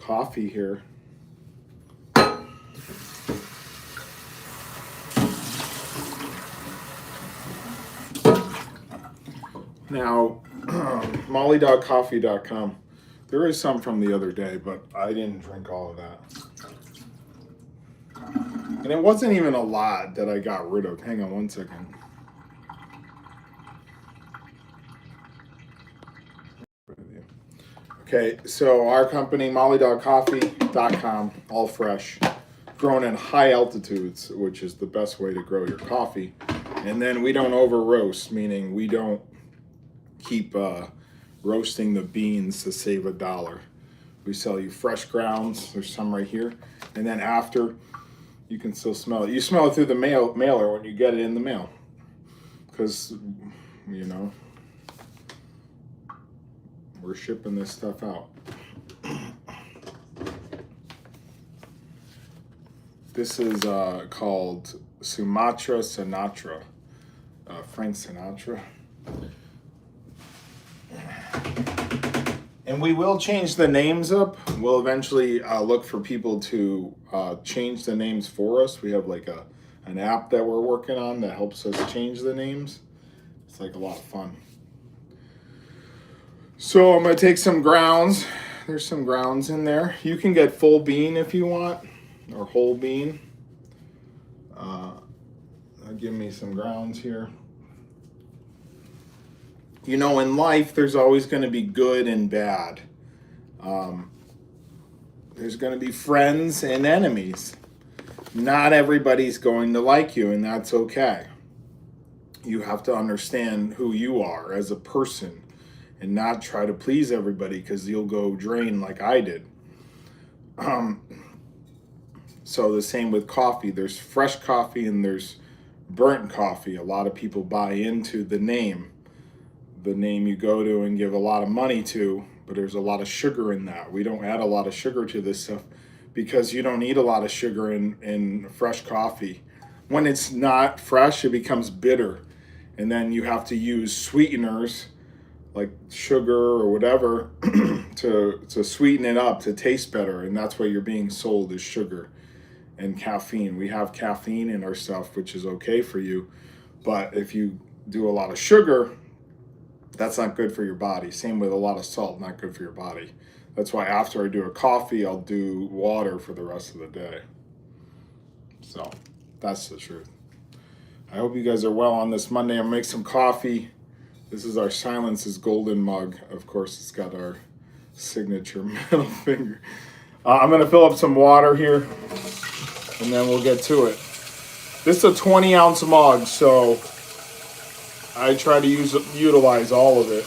coffee here. Now, mollydogcoffee.com. There is some from the other day, but I didn't drink all of that. And it wasn't even a lot that I got rid of. Hang on one second. Okay, so our company, mollydogcoffee.com, all fresh, grown in high altitudes, which is the best way to grow your coffee. And then we don't over roast, meaning we don't keep roasting the beans to save $1. We sell you fresh grounds. There's some right here. And then after, you can still smell it. You smell it through the mailer when you get it in the mail. Because, you know, we're shipping this stuff out. This is called Sumatra Sinatra. Frank Sinatra. And we will change the names up. We'll eventually look for people to change the names for us. We have like an app that we're working on that helps us change the names. It's like a lot of fun. So I'm going to take some grounds. There's some grounds in there. You can get full bean if you want, or whole bean. Give me some grounds here. You know, in life, there's always going to be good and bad. There's going to be friends and enemies. Not everybody's going to like you, and that's okay. You have to understand who you are as a person and not try to please everybody, because you'll go drain like I did. So the same with coffee. There's fresh coffee and there's burnt coffee. A lot of people buy into the name you go to and give a lot of money to, but there's a lot of sugar in that. We don't add a lot of sugar to this stuff because you don't need a lot of sugar in fresh coffee. When it's not fresh, it becomes bitter, and then you have to use sweeteners like sugar or whatever to sweeten it up to taste better, and that's what you're being sold is sugar and caffeine. We have caffeine in our stuff, which is okay for you, but if you do a lot of sugar, that's not good for your body. Same with a lot of salt, not good for your body. That's why after I do a coffee, I'll do water for the rest of the day. So that's the truth. I hope you guys are well on this Monday. I'm gonna make some coffee. This is our Silence is Golden mug. Of course, it's got our signature middle finger. I'm gonna fill up some water here, and then we'll get to it. This is a 20-ounce mug, so I try to utilize all of it.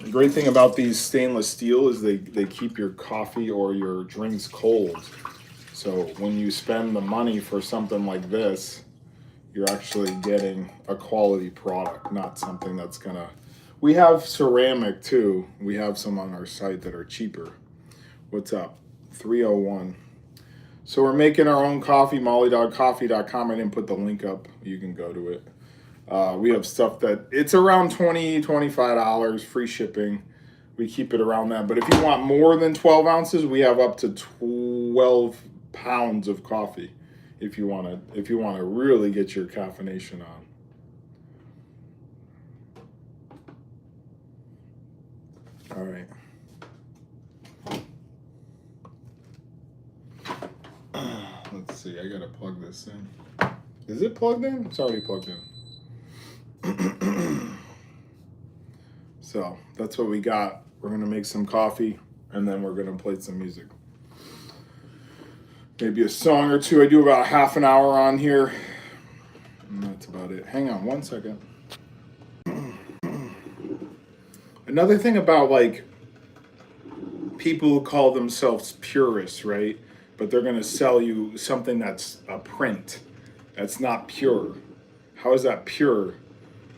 The great thing about these stainless steel is they keep your coffee or your drinks cold. So when you spend the money for something like this, you're actually getting a quality product, not something that's gonna... We have ceramic too. We have some on our site that are cheaper. What's up? 301. So we're making our own coffee, mollydogcoffee.com. I didn't put the link up. You can go to it. We have stuff that it's around $20, $25, free shipping. We keep it around that. But if you want more than 12 ounces, we have up to 12 pounds of coffee. If you want to really get your caffeination on. All right. Let's see. I gotta plug this in. Is it plugged in? It's already plugged in. So that's what we got. We're gonna make some coffee and then we're gonna play some music. Maybe a song or two. I do about half an hour on here. And that's about it. Hang on one second. Another thing about like people who call themselves purists, right? But they're gonna sell you something that's a print. That's not pure. How is that pure?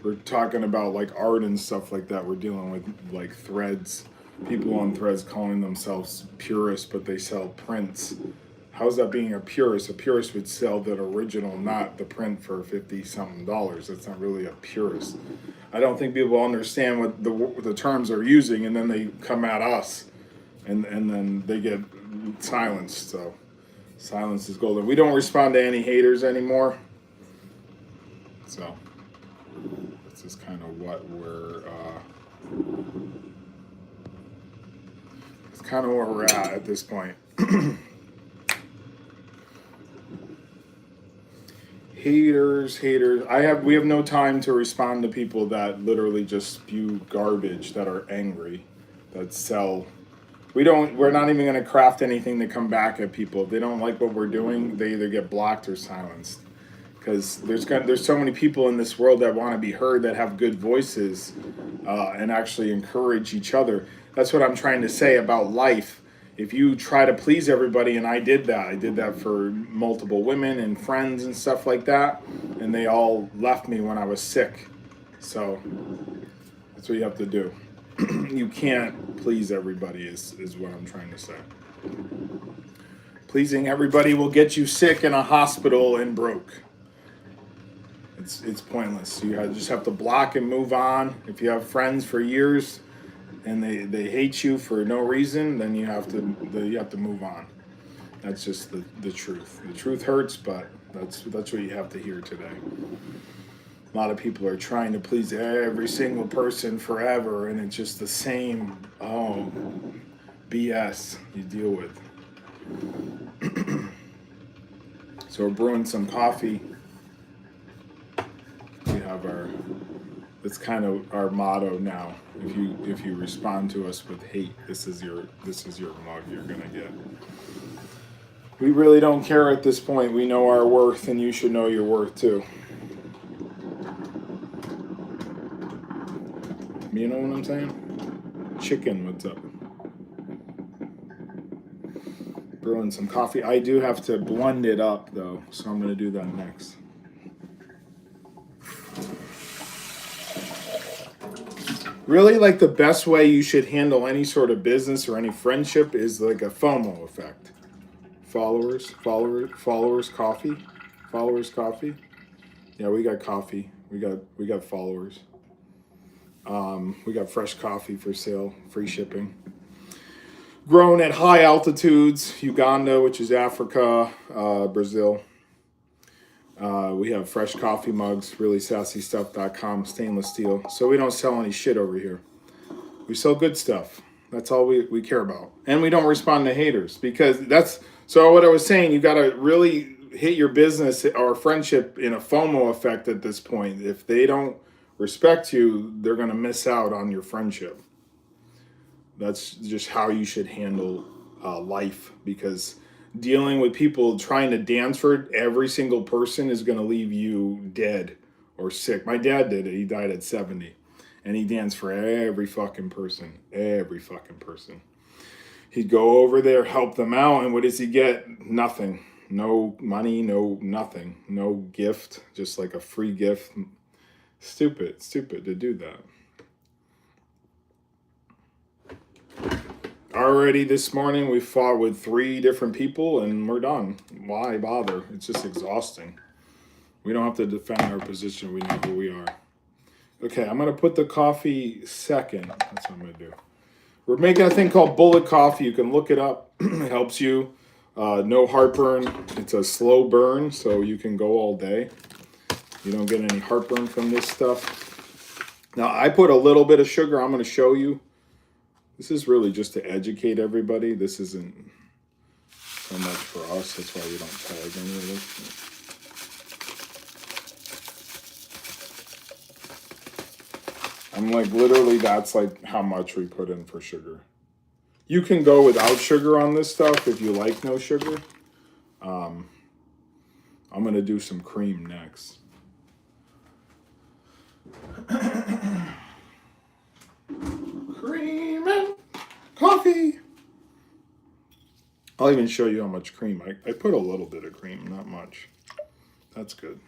We're talking about like art and stuff like that. We're dealing with like threads. People on threads calling themselves purists, but they sell prints. How's that being a purist? A purist would sell that original, not the print for $50-something. That's not really a purist. I don't think people understand what the terms are using, and then they come at us and then they get silenced. So silence is golden. We don't respond to any haters anymore. So this is kind of what we're. It's kind of where we're at this point. Haters. We have no time to respond to people that literally just spew garbage, that are angry, that sell. We're not even going to craft anything to come back at people. If they don't like what we're doing, they either get blocked or silenced. Because there's so many people in this world that want to be heard, that have good voices, and actually encourage each other. That's what I'm trying to say about life. If you try to please everybody, and I did that for multiple women and friends and stuff like that, and they all left me when I was sick. So that's what you have to do. You can't please everybody is what I'm trying to say. Pleasing everybody will get you sick in a hospital and broke. It's pointless. You just have to block and move on. If you have friends for years and they hate you for no reason, then you have to move on. That's just the truth. The truth hurts, but that's what you have to hear today. A lot of people are trying to please every single person forever, and it's just the same BS you deal with. So we're brewing some coffee. We have it's kind of our motto now. If you respond to us with hate, this is your mug you're gonna get. We really don't care at this point. We know our worth, and you should know your worth too. You know what I'm saying? Chicken, what's up? Brewing some coffee. I do have to blend it up though, so I'm gonna do that next. Really, like, the best way you should handle any sort of business or any friendship is like a FOMO effect. Followers coffee. Yeah, we got coffee. We got followers. We got fresh coffee for sale, free shipping. Grown at high altitudes, Uganda, which is Africa, Brazil. We have fresh coffee mugs, reallySassyStuff.com, stainless steel. So we don't sell any shit over here. We sell good stuff. That's all we care about. And we don't respond to haters, because so what I was saying, you got to really hit your business or friendship in a FOMO effect at this point. If they don't respect you, they're going to miss out on your friendship. That's just how you should handle life, because dealing with people trying to dance for every single person is going to leave you dead or sick. My dad did it. He died at 70, and he danced for every fucking person. He'd go over there, help them out, and what does he get? Nothing. No money, no nothing. No gift, just like a free gift. Stupid to do that. Already this morning we fought with 3 different people and we're done. Why bother? It's just exhausting. We don't have to defend our position. We know who we are. Okay, I'm going to put the coffee second. That's what I'm going to do. We're making a thing called bullet coffee. You can look it up. It helps you. No heartburn. It's a slow burn, so you can go all day. You don't get any heartburn from this stuff. Now, I put a little bit of sugar. I'm going to show you. This is really just to educate everybody. This isn't so much for us. That's why we don't tag any of this. I'm like, literally, that's like how much we put in for sugar. You can go without sugar on this stuff if you like no sugar. I'm going to do some cream next. Cream and coffee. I'll even show you how much cream. I put a little bit of cream, not much. That's good.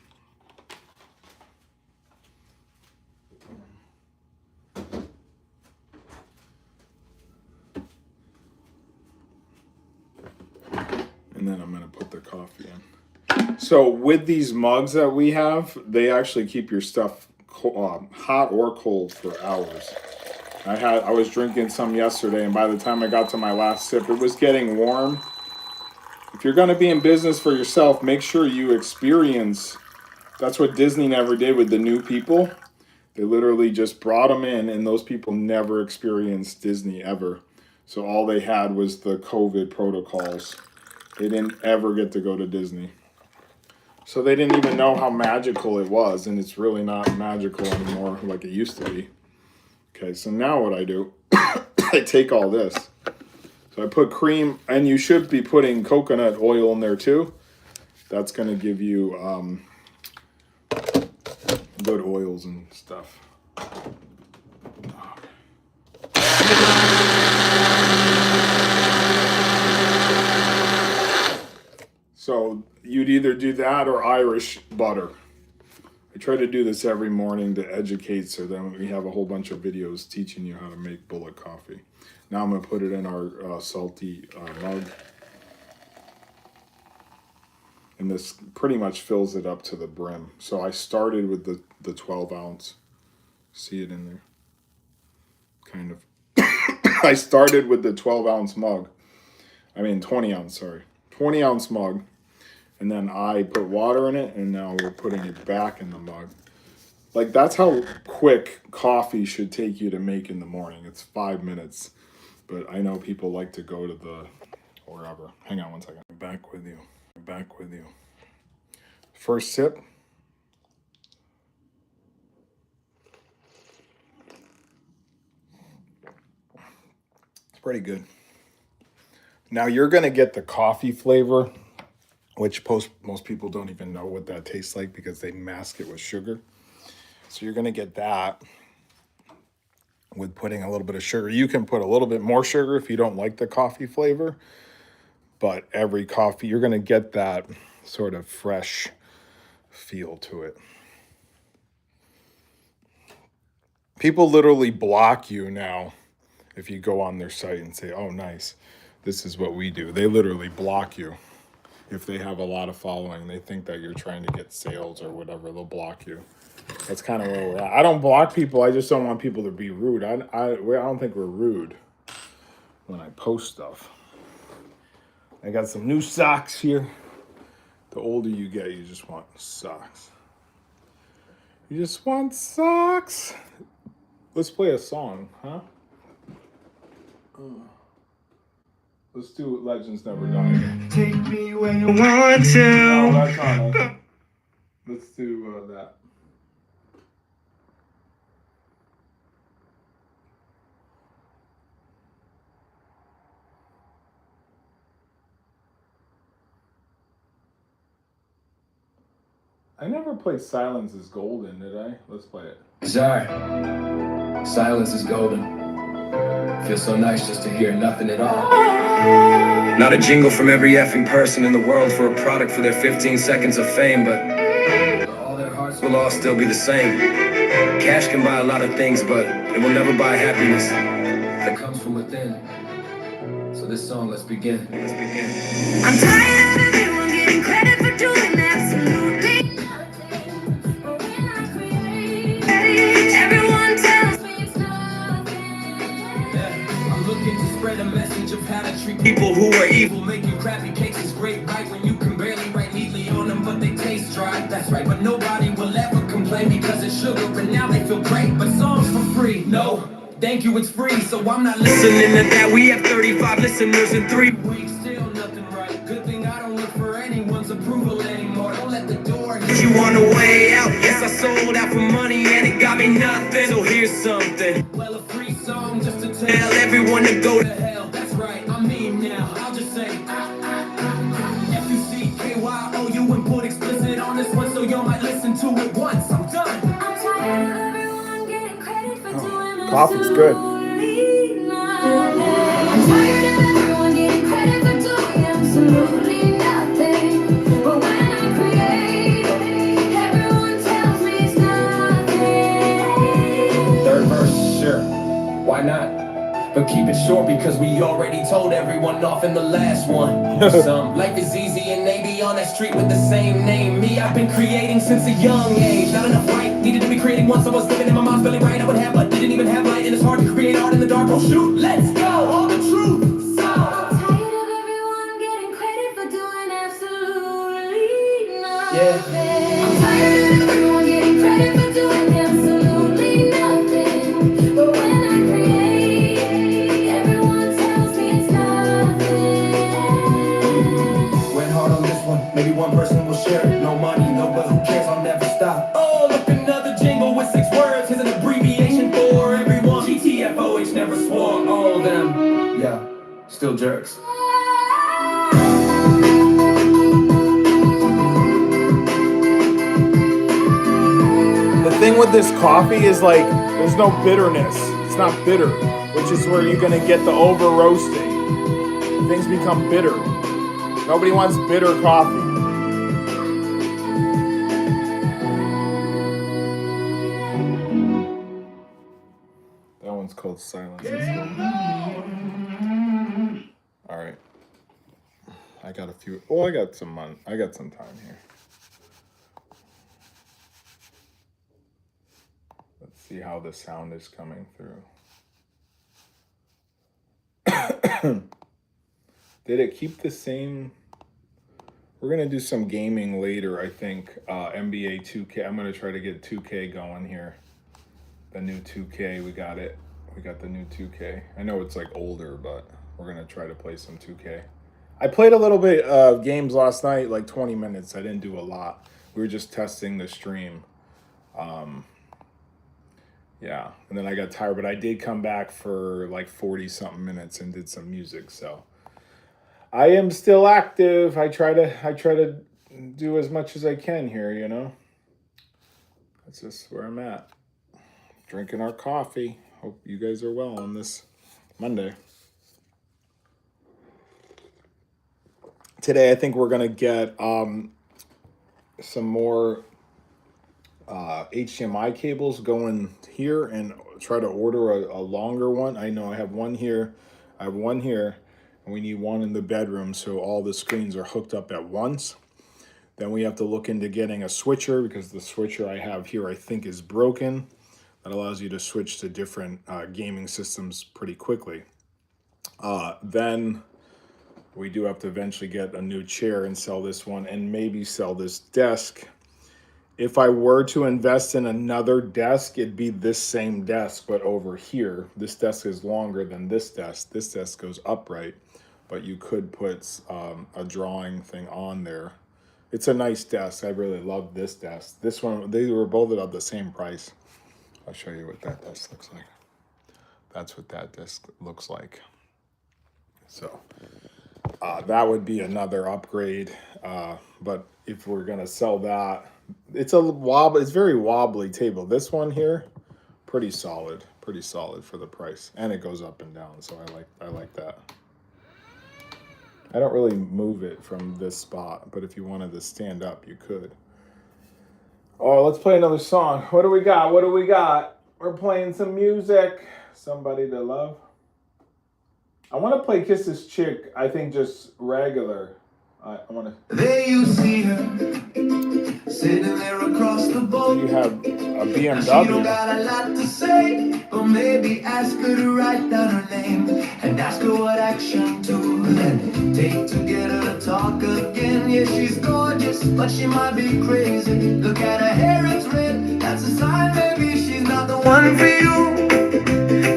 And then I'm going to put the coffee in. So with these mugs that we have, they actually keep your stuff hot or cold for hours. I was drinking some yesterday, and by the time I got to my last sip, it was getting warm. If you're going to be in business for yourself, make sure you experience. That's what Disney never did with the new people. They literally just brought them in, and those people never experienced Disney ever. So all they had was the COVID protocols. They didn't ever get to go to Disney. So they didn't even know how magical it was, and it's really not magical anymore like it used to be. Okay, so now what I do, I take all this. So I put cream, and you should be putting coconut oil in there too. That's going to give you good oils and stuff. So you'd either do that or Irish butter. I try to do this every morning to educate, so then we have a whole bunch of videos teaching you how to make bullet coffee. Now I'm going to put it in our salty mug. And this pretty much fills it up to the brim. So I started with the 12 ounce. See it in there? Kind of. I started with the 12 ounce mug. 20 ounce, sorry. 20 ounce mug. And then I put water in it, and now we're putting it back in the mug. Like, that's how quick coffee should take you to make in the morning. It's 5 minutes. But I know people like to go to the wherever. Hang on one second. Back with you. First sip. It's pretty good. Now you're going to get the coffee flavor, which most people don't even know what that tastes like because they mask it with sugar. So you're going to get that with putting a little bit of sugar. You can put a little bit more sugar if you don't like the coffee flavor. But every coffee, you're going to get that sort of fresh feel to it. People literally block you now if you go on their site and say, oh, nice, this is what we do. They literally block you. If they have a lot of following, they think that you're trying to get sales or whatever, they'll block you. That's kind of where we're at. I don't block people. I just don't want people to be rude. I don't think we're rude when I post stuff. I got some new socks here. The older you get, you just want socks. You just want socks. Let's play a song, huh? Let's do Legends Never Die. Take me where you want to. No, that's not it. Let's do that. I never played Silence is Golden, did I? Let's play it. Czar, silence is golden. Feels so nice just to hear nothing at all. Not a jingle from every effing person in the world for a product for their 15 seconds of fame, but all their hearts will all still be the same. Cash can buy a lot of things, but it will never buy happiness that comes from within. So this song, let's begin. I'm tired of everyone getting credit for doing absolutely everyone tells me it's nothing. I'm looking to spread a message of how to treat people who are evil. Making crappy cakes is great, right? When you can barely write neatly on them, but they taste dry. That's right, but nobody will ever complain because it's sugar, and now they feel great. But songs for free, no, thank you, it's free. So I'm not listening to that. We have 35 listeners in 3 weeks. Still nothing right. Good thing I don't look for anyone's approval anymore. Don't let the door hit you on the way out. Yes, I sold out for money and it got me nothing. So here's something. Well, a free song just to tell everyone to go to hell. That's right, I mean now. I'll just say F-U-C-K-Y-O-U and put explicit on this one so y'all might listen to it once. I'm done. I'm tired of everyone getting credit for doing Coffee's good. absolutely nothing. I'm tired of everyone getting credit for doing absolutely nothing. But when I create, everyone tells me it's nothing. Third verse, sure. Why not? But keep it short because we already told everyone off in the last one. Some life is easy and they be on that street with the same name. Me, I've been creating since a young age. Not enough right Needed to be creating once I was living in my mind's feeling right. I would have, but didn't even have light, and it's hard to create art in the dark. Oh shoot, let's go, all the truth. So I'm tired of everyone getting credit for doing absolutely nothing. I'm tired of everyone getting credit for doing absolutely nothing. But when I create, everyone tells me it's nothing. went hard on this one. Maybe one person will share it. No money, no, but who cares? I'll never stop. Oh, look, another jingle with 6 words. Here's an abbreviation for everyone. GTFOH never swore. All of them, yeah, still jerks. The thing with this coffee is like, there's no bitterness. It's not bitter, which is where you're gonna get the over roasting. Things become bitter. Nobody wants bitter coffee. That one's called Silence. All right. I got a few. Oh, I got some time here. Let's see how the sound is coming through. Did it keep the same? We're gonna do some gaming later, I think. NBA 2K. I'm gonna try to get 2K going here. The new 2K, we got it. We got the new 2K. I know it's like older, but we're gonna try to play some 2K. I played a little bit of games last night, like 20 minutes. I didn't do a lot. We were just testing the stream. Yeah, and then I got tired, but I did come back for like 40 something minutes and did some music. So I am still active. I try to do as much as I can here, you know. That's just where I'm at. Drinking our coffee. Hope you guys are well on this Monday. Today I think we're gonna get some more HDMI cables going here and try to order a longer one. I know I have one here, I have one here, and we need one in the bedroom so all the screens are hooked up at once. Then we have to look into getting a switcher because the switcher I have here I think is broken. That allows you to switch to different gaming systems pretty quickly. Then we do have to eventually get a new chair and sell this one and maybe sell this desk. If I were to invest in another desk, it'd be this same desk, but over here. This desk is longer than this desk. This desk goes upright, but you could put a drawing thing on there. It's a nice desk. I really love this desk. This one, they were both about the same price. I'll show you what that desk looks like. That's what that desk looks like. So that would be another upgrade. But if we're gonna sell that, it's very wobbly table. This one here, pretty solid for the price, and it goes up and down. So I like that. I don't really move it from this spot, but if you wanted to stand up, you could. Oh, let's play another song. What do we got? We're playing some music. Somebody to Love. I want to play Kiss This Chick. I think just regular. I want to. There you see her, sitting there across the boat. You have a She don't BMW. got a lot to say, but maybe ask her to write down her name and ask her what action to then take to get her to talk again. Yeah, she's gorgeous, but she might be crazy. Look at her hair, it's red. That's a sign maybe she's not the one for you.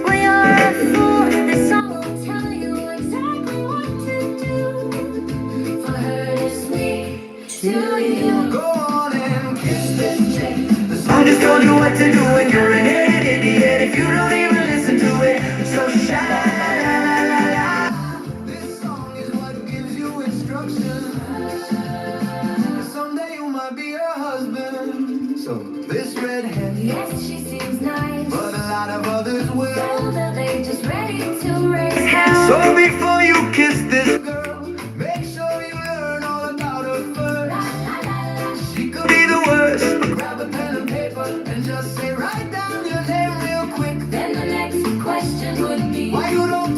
We are a fool. This song will tell you exactly what to do for her to speak to you. Go on and kiss this chick. The song just told you what to do when you're an idiot. If you don't even listen to it, so sha-la-la-la-la-la. This song is what gives you instructions. Someday you might be her husband. So this redhead, Yes, she seems nice. but a lot of others will. Know that they just ready to raise hell. So before you kiss this girl, make sure you learn all about her first. She could be the worst. Grab a pen and paper and just say, write down your name real quick. Then the next question would be, Why you don't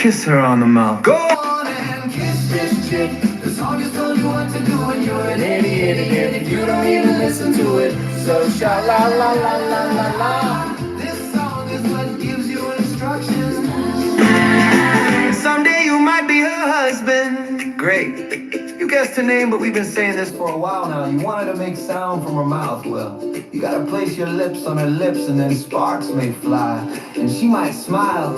kiss her on the mouth. Go on and kiss this chick. The song just told you what to do and you're an idiot if you don't even listen to it. So sha la la la la la la. This song is what gives you instructions. Someday you might be her husband. Great. You guessed her name, but we've been saying this for a while now. You want her to make sound from her mouth. Well, you gotta place your lips on her lips and then sparks may fly. And she might smile.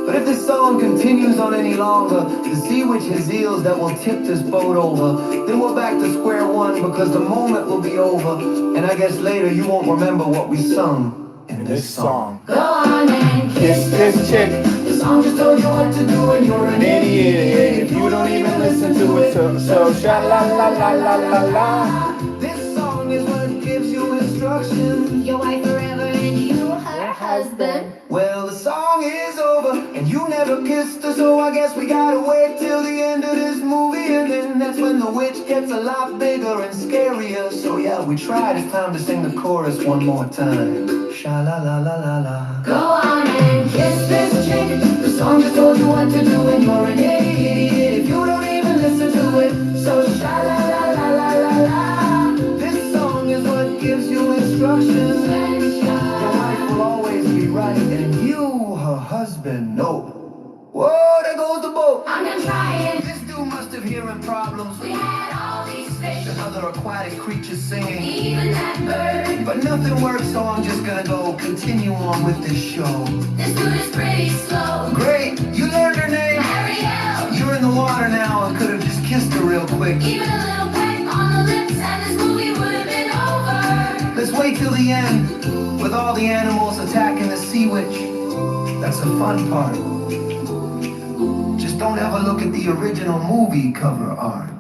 But if this song continues on any longer, the sea witch has eels that will tip this boat over. Then we're back to square one because the moment will be over. And I guess later you won't remember what we sung in this song. Go on and kiss this chick. The song just told you what to do and you're an idiot if you don't even listen to it. So sha la la la la la la. This song is what gives you instructions. Your wife forever and you her husband. Well, the song is over and you never kissed her, so I guess we gotta wait till the end of this movie, and then that's when the witch gets a lot bigger and scarier. So yeah, we tried. It's time to sing the chorus one more time. Sha la la la la la. Go on and kiss this chick. The song just told you what to do and you're an idiot if you don't even listen to it. So sha la la la la la la. This song is what gives you instructions. And Your sha. wife will always be right, and you, her husband, know. Whoa, there goes the boat. I'm gonna try it. This dude must have hearing problems. We had all these fish, And other aquatic creatures singing. even that bird. But nothing works, so I'm just gonna go continue on with this show. This dude is pretty slow. Great, you learned her name. Ariel. You're in the water now and could have just kissed her real quick. Even a little peck on the lips and this movie would have been over. Let's wait till the end with all the animals attacking the sea witch. That's the fun part. Just don't ever look at the original movie cover art.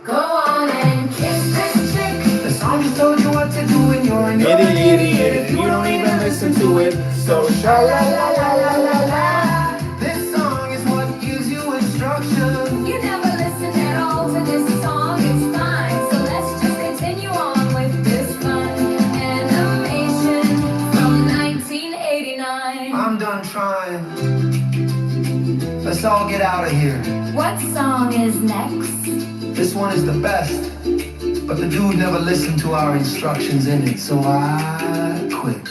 Go on and kiss this chick. The song just told you what to do and you're an Idiot if you don't even listen to it. So sha la la la la la la. This song is what gives you instruction. You never listened at all to this song, it's fine. So let's just continue on with this fun animation from 1989. I'm done trying. Let's all get out of here. What song is next? This one is the best, but the dude never listened to our instructions in it, so I quit.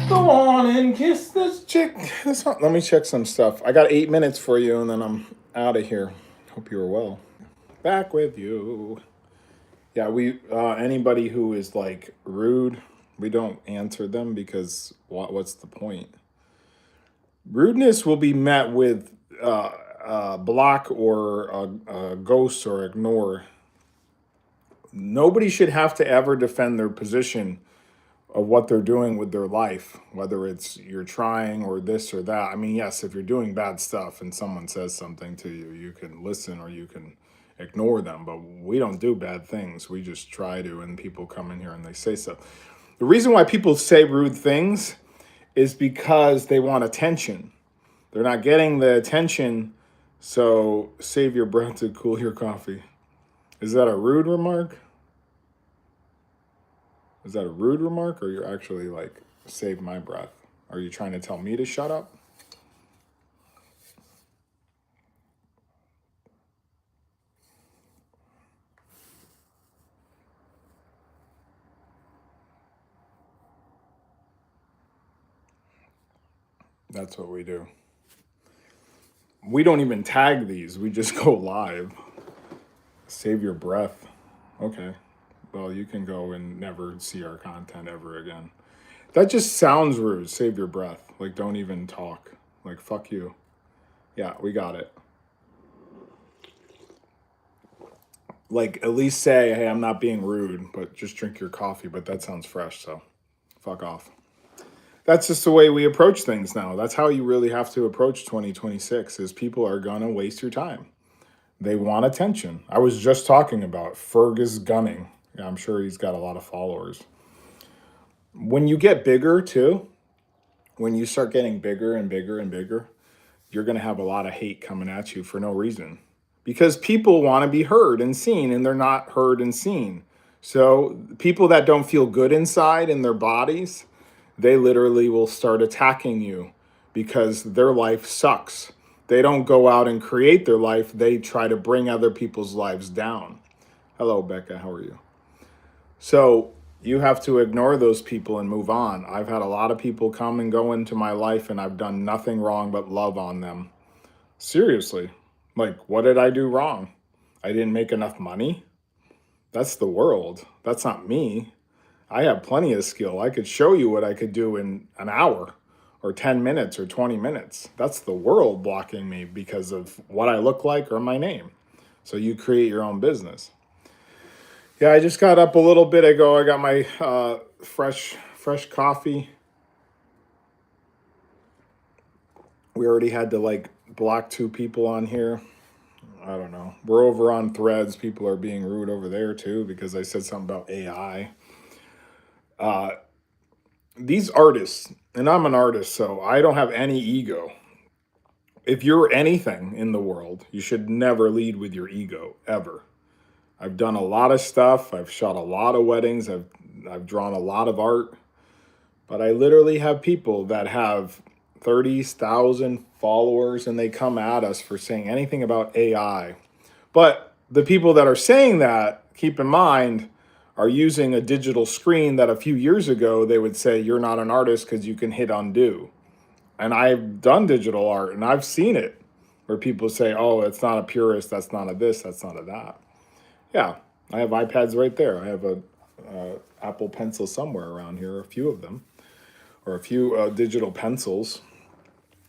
Go on and kiss this chick. Let me check some stuff. I got 8 minutes for you, and then I'm out of here. Hope you are well. Back with you. Yeah, we anybody who is like rude, we don't answer them because what's the point? Rudeness will be met with block or ghost or ignore. Nobody should have to ever defend their position of what they're doing with their life, whether it's you're trying or this or that. I mean, yes, if you're doing bad stuff and someone says something to you, you can listen or you can ignore them, but we don't do bad things. We just try to, and people come in here and they say stuff. The reason why people say rude things is because they want attention. They're not getting the attention, so save your breath to cool your coffee. Is that a rude remark? Is that a rude remark, or you're actually like, save my breath? Are you trying to tell me to shut up? That's what we do. We don't even tag these. We just go live. Save your breath. Okay. Well, you can go and never see our content ever again. That just sounds rude. Save your breath. Like, don't even talk. Like, fuck you. Yeah, we got it. Like, at least say, hey, I'm not being rude, but just drink your coffee. But that sounds fresh, so fuck off. That's just the way we approach things now. That's how you really have to approach 2026, is people are going to waste your time. They want attention. I was just talking about Fergus Gunning. Yeah, I'm sure he's got a lot of followers. When you get bigger, too, when you start getting bigger and bigger and bigger, you're going to have a lot of hate coming at you for no reason. Because people want to be heard and seen, and they're not heard and seen. So people that don't feel good inside in their bodies, they literally will start attacking you because their life sucks. They don't go out and create their life. They try to bring other people's lives down. Hello, Becca. How are you? So you have to ignore those people and move on. I've had a lot of people come and go into my life, and I've done nothing wrong but love on them. Seriously. Like, what did I do wrong? I didn't make enough money? That's the world. That's not me. I have plenty of skill. I could show you what I could do in an hour or 10 minutes or 20 minutes. That's the world blocking me because of what I look like or my name. So you create your own business. Yeah, I just got up a little bit ago. I got my fresh coffee. We already had to like block 2 people on here. I don't know. We're over on Threads. People are being rude over there too because I said something about AI. These artists, and I'm an artist, so I don't have any ego. If you're anything in the world, you should never lead with your ego, ever. I've done a lot of stuff. I've shot a lot of weddings. I've drawn a lot of art. But I literally have people that have 30,000 followers and they come at us for saying anything about AI. But the people that are saying that, keep in mind, are using a digital screen that a few years ago they would say you're not an artist because you can hit undo. And I've done digital art and I've seen it where people say, oh, it's not a purist, that's not a this, that's not a that. Yeah, I have iPads right there. I have a Apple Pencil somewhere around here, a few of them, or a few digital pencils.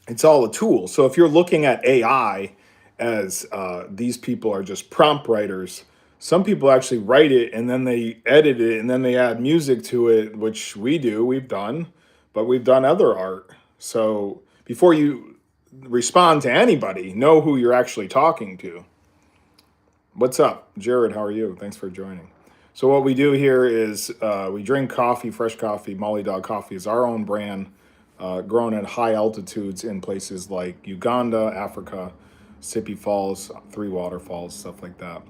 It's all a tool. So if you're looking at AI as these people are just prompt writers, some people actually write it and then they edit it and then they add music to it, which we've done, but we've done other art. So before you respond to anybody, know who you're actually talking to. What's up, Jared? How are you? Thanks for joining. So what we do here is we drink coffee, fresh coffee. Molly Dog Coffee is our own brand, grown at high altitudes in places like Uganda, Africa, Sippy Falls, Three Waterfalls, stuff like that.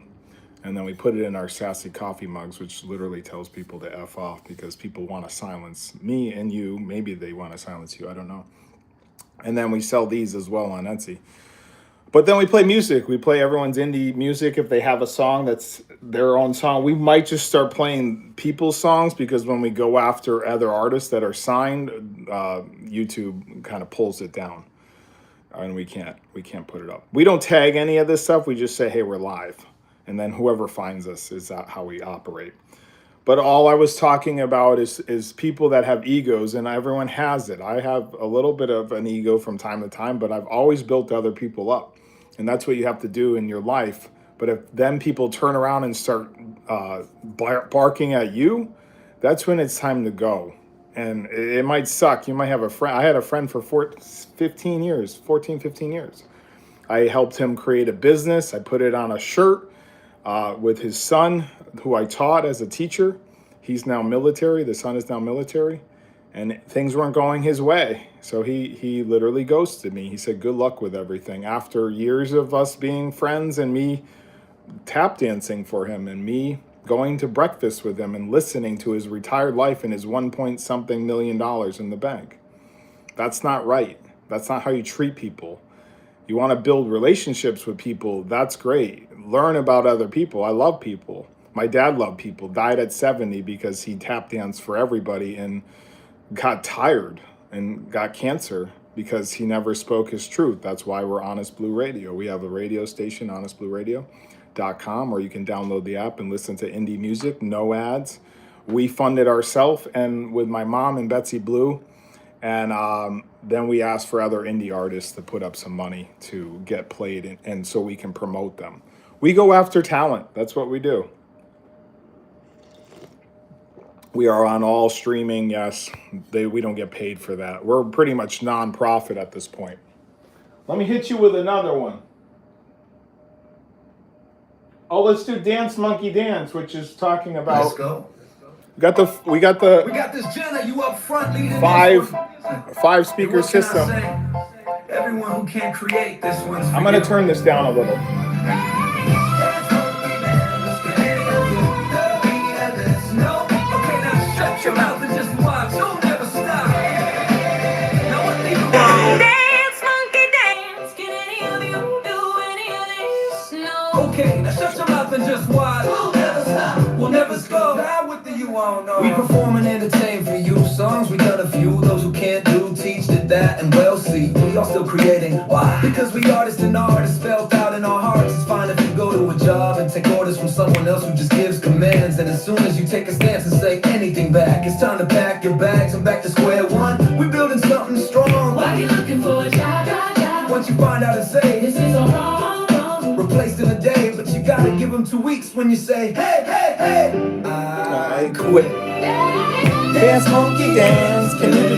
And then we put it in our sassy coffee mugs, which literally tells people to F off because people want to silence me and you. Maybe they want to silence you. I don't know. And then we sell these as well on Etsy. But then we play music. We play everyone's indie music. If they have a song that's their own song, we might just start playing people's songs because when we go after other artists that are signed, YouTube kind of pulls it down. And we can't put it up. We don't tag any of this stuff. We just say, hey, we're live. And then whoever finds us is how we operate. But all I was talking about is people that have egos, and everyone has it. I have a little bit of an ego from time to time, but I've always built other people up. And that's what you have to do in your life. But if then people turn around and start barking at you, that's when it's time to go. And it might suck. You might have a friend. I had a friend for 15 years. I helped him create a business. I put it on a shirt with his son, who I taught as a teacher. He's now military. The son is now military. And things weren't going his way. So he literally ghosted me. He said, good luck with everything. After years of us being friends and me tap dancing for him and me going to breakfast with him and listening to his retired life and his $1.something million in the bank. That's not right. That's not how you treat people. You want to build relationships with people. That's great. Learn about other people. I love people. My dad loved people, died at 70 because he tap danced for everybody and got tired and got cancer because he never spoke his truth. That's why we're Honest Blue Radio. We have a radio station, honestblueradio.com, or you can download the app and listen to indie music, no ads. We fund it ourselves and with my mom and Betsy Blue. And then we ask for other indie artists to put up some money to get played and so we can promote them. We go after talent. That's what we do. We are on all streaming, yes. We don't get paid for that. We're pretty much non-profit at this point. Let me hit you with another one. Oh, let's do Dance Monkey Dance, which is talking about. Let's go. We got this Jenna, you up front leading five speaker system. Everyone who can't create this one's I'm gonna turn this down a little. Shut your mouth and just watch. Don't ever stop. Okay, now shut your mouth and just watch. We'll never stop. We'll never stop. Now what do you all know? We perform and entertain for you. Songs we done a few. Those who can't do, teach did that, and well see. We are still creating. Why? Because we artists and art is spelled out in our hearts. It's fine if you go to a job and take orders from someone else who just gives commands. And as soon as you take a stance and say anything back, it's time to pack your bags and back to square one. We're building something strong. Why you looking for a job? Once you find out and say This is a wrong. replaced in a day, but you gotta give them 2 weeks when you say, hey, hey, hey, I quit. Dance, monkey, dance. Can you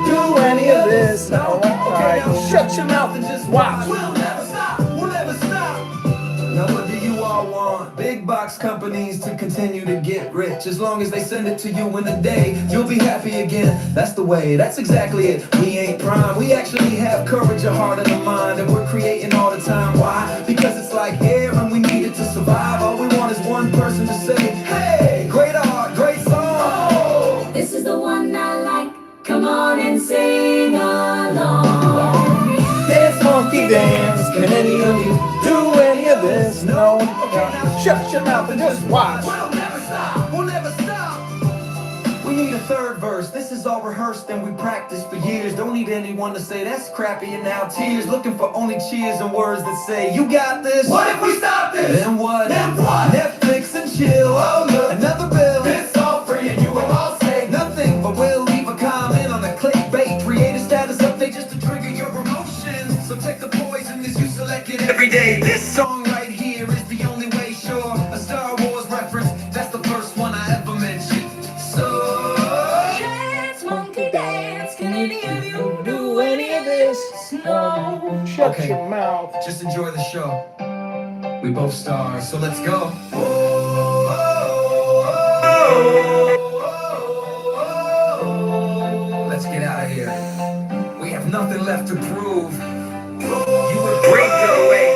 do any of this? No. Okay, now shut your mouth and just watch. We'll never stop. We'll never stop. Now what do you all want? Big box companies to continue to get rich. As long as they send it to you in a day, you'll be happy again. That's the way. That's exactly it. We ain't prime. We actually have courage, a heart, and a mind, and we're creating all the time. Why? Because it's like air and we need it to survive. All we want is one person to say, hey, great art, great song. This is the one I like. Come on and sing along. Dance, monkey, dance. Can any of you do any of this? No. Shut your mouth and just watch. We'll never stop. We'll never stop. We need a third verse. This is all rehearsed and we practiced for years. Don't need anyone to say that's crappy and now tears. Looking for only cheers and words that say you got this. What if we stop this? Then what? Then what? Netflix and chill. Oh look, another bill. It's all free and you will all say nothing, but we'll leave a comment on the clickbait. Create a status update just to trigger your emotions. So take the poison as you select it every day. This song right here is the only way. Sure, a Star Wars reference. That's the first one I ever mentioned. So Dance, monkey, dance. Can any of you do any of this? No. Shut Okay. your mouth. just enjoy the show. We both stars, so let's go. Let's get out of here. We have nothing left to prove. You were great, your way.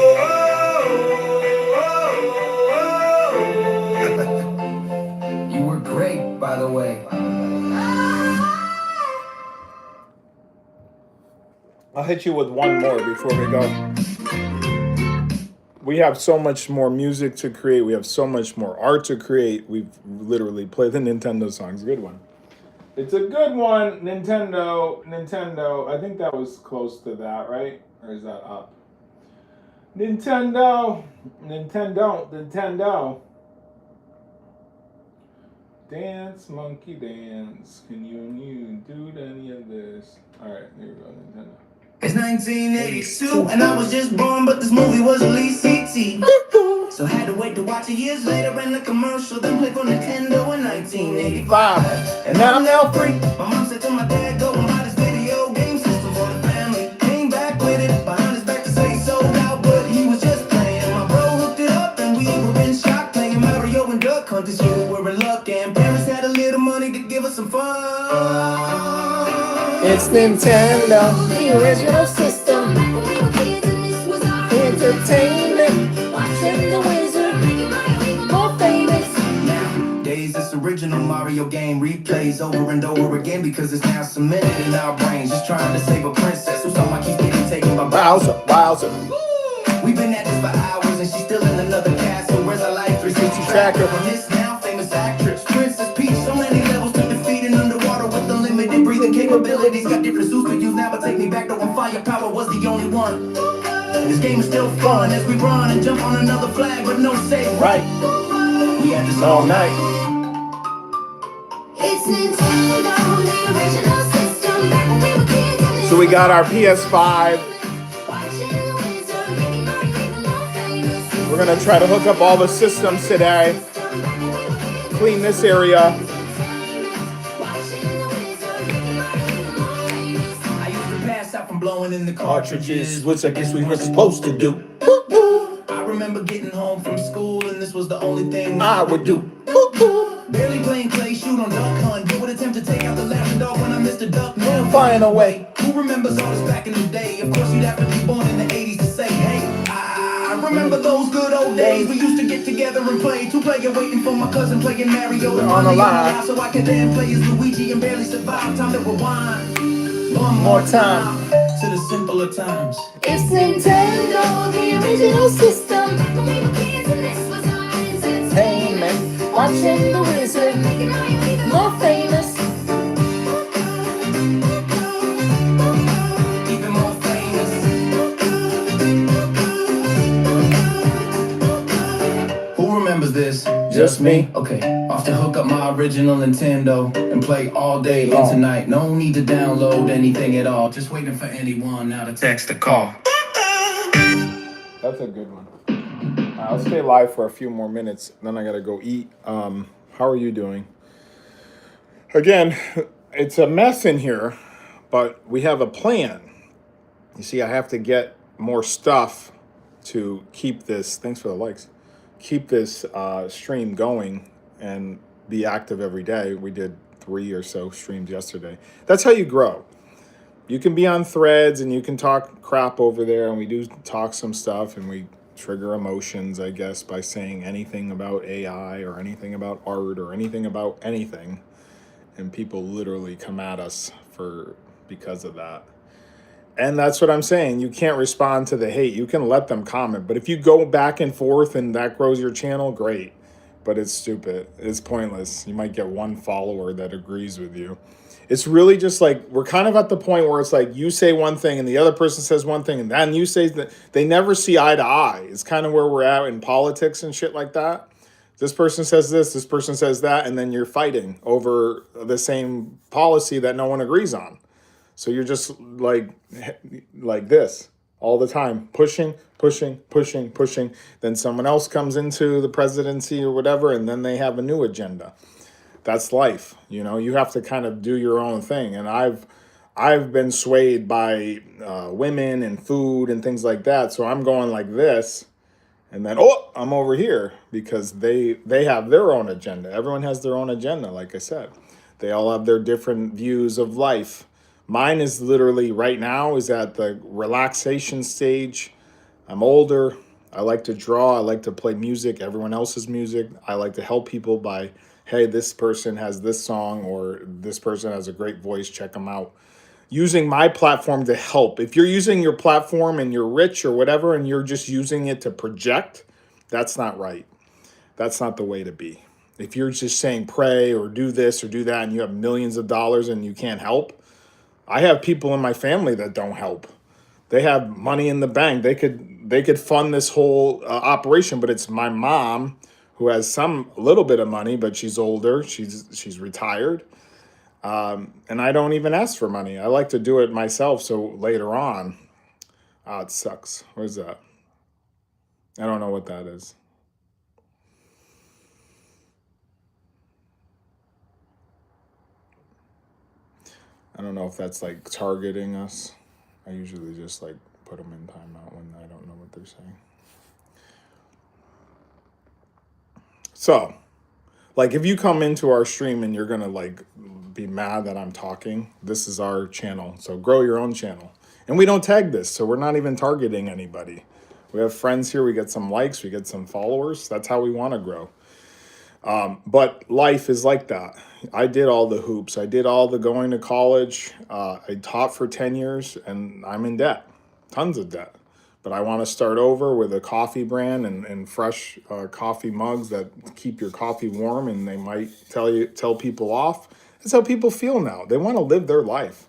You were great, by the way. I'll hit you with one more before we go. We have so much more music to create. We have so much more art to create. We've literally played the Nintendo songs. Good one. It's a good one. Nintendo. I think that was close to that, right? Or is that up? Nintendo. Dance, monkey, dance. Can you do any of this? All right, here we go, Nintendo. It's 1982, and I was just born, but this movie was released CT. So had to wait to watch it years later in the commercial, then play for Nintendo in 1985. And I'm now free. My mom said to my dad, go and buy this video game system for the family. Came back with it, behind his back to say sold out, but he was just playing. My bro hooked it up, and we were in shock, playing Mario and Duck Hunt. This year we were in luck, and parents had a little money to give us some fun. It's Nintendo, the original System. Back when we were kids and this was our entertainment. watching the wizard. Making Mario even more famous. Nowadays, this original Mario game replays over and over again because it's now cemented in our brains. Just trying to save a princess who somehow keeps getting taken by Bowser. We've been at this for hours and she's still in another castle. Where's our life 360 tracker? On this now famous actress, Princess Peach. So many levels to defeat and underwater with unlimited breathing capabilities. Got different suits to use now, but take me back to when firepower was the only one. This game is still fun as we run and jump on another flag, but no save. Right. We had this All night. It's Nintendo, the original system. Back when we were kids and this So we got our PS5. watching the wizard. Making Mario even more famous. We're gonna try to hook up all the systems today. Clean this area. I used to pass out from blowing in the Cartridges, cartridges, which I guess we were supposed to do. I remember getting home from school and this was the only thing I would do. Barely playing play, shoot on duck hunt. You would attempt to take out the laughing dog when I missed a duck. Now Find a way. Who remembers all this back in the day? Of course you'd have to be born in the 80s to say, hey, I remember those good old days. We used to get together and play. Two-player waiting for my cousin playing Mario. And On the money line. so I could then play as Luigi and barely survive. Time to rewind. One More time. to the simpler times. It's Nintendo, the original system. freedom. When we were kids and this was our entertainment. Watching The Wizard, making all you even more famous. Even more famous. Who remembers this? Just me. Okay, off to hook up my original Nintendo and play all day long tonight. No need to download anything at all. Just waiting for anyone now to text or call. That's a good one. I'll stay live for a few more minutes, then I gotta go eat. How are you doing? Again, it's a mess in here, but we have a plan. You see, I have to get more stuff to keep this. Thanks for the likes. Keep this stream going and be active every day. We did 3 or so streams yesterday. That's how you grow. You can be on Threads and you can talk crap over there, and we do talk some stuff, and we trigger emotions, I guess, by saying anything about AI or anything about art or anything about anything, and people literally come at us because of that. And that's what I'm saying. You can't respond to the hate. You can let them comment, but if you go back and forth and that grows your channel, great. But it's stupid. It's pointless. You might get one follower that agrees with you. It's really just like, we're kind of at the point where it's like you say one thing and the other person says one thing, and then you say that. They never see eye to eye. It's kind of where we're at in politics and shit like that. This person says this person says that, and then you're fighting over the same policy that no one agrees on. So you're just like this all the time, pushing. Then someone else comes into the presidency or whatever, and then they have a new agenda. That's life. You know, you have to kind of do your own thing. And I've been swayed by women and food and things like that. So I'm going like this, and then, I'm over here, because they have their own agenda. Everyone has their own agenda, like I said. They all have their different views of life. Mine is literally right now is at the relaxation stage. I'm older. I like to draw. I like to play music, everyone else's music. I like to help people by, hey, this person has this song, or this person has a great voice, check them out. Using my platform to help. If you're using your platform and you're rich or whatever, and you're just using it to project, that's not right. That's not the way to be. If you're just saying pray or do this or do that, and you have millions of dollars and you can't help, I have people in my family that don't help. They have money in the bank. They could fund this whole operation, but it's my mom who has a little bit of money, but she's older. She's retired, and I don't even ask for money. I like to do it myself. So later on, it sucks. Where's that? I don't know what that is. I don't know if that's like targeting us. I usually just like put them in timeout when I don't know what they're saying. So, like, if you come into our stream and you're gonna like be mad that I'm talking, this is our channel. So grow your own channel. And we don't tag this, so we're not even targeting anybody. We have friends here, we get some likes, we get some followers. That's how we want to grow. But life is like that. I did all the hoops. I did all the going to college. I taught for 10 years, and I'm in debt, tons of debt. But I want to start over with a coffee brand and fresh coffee mugs that keep your coffee warm, and they might tell people off. That's how people feel now. They want to live their life.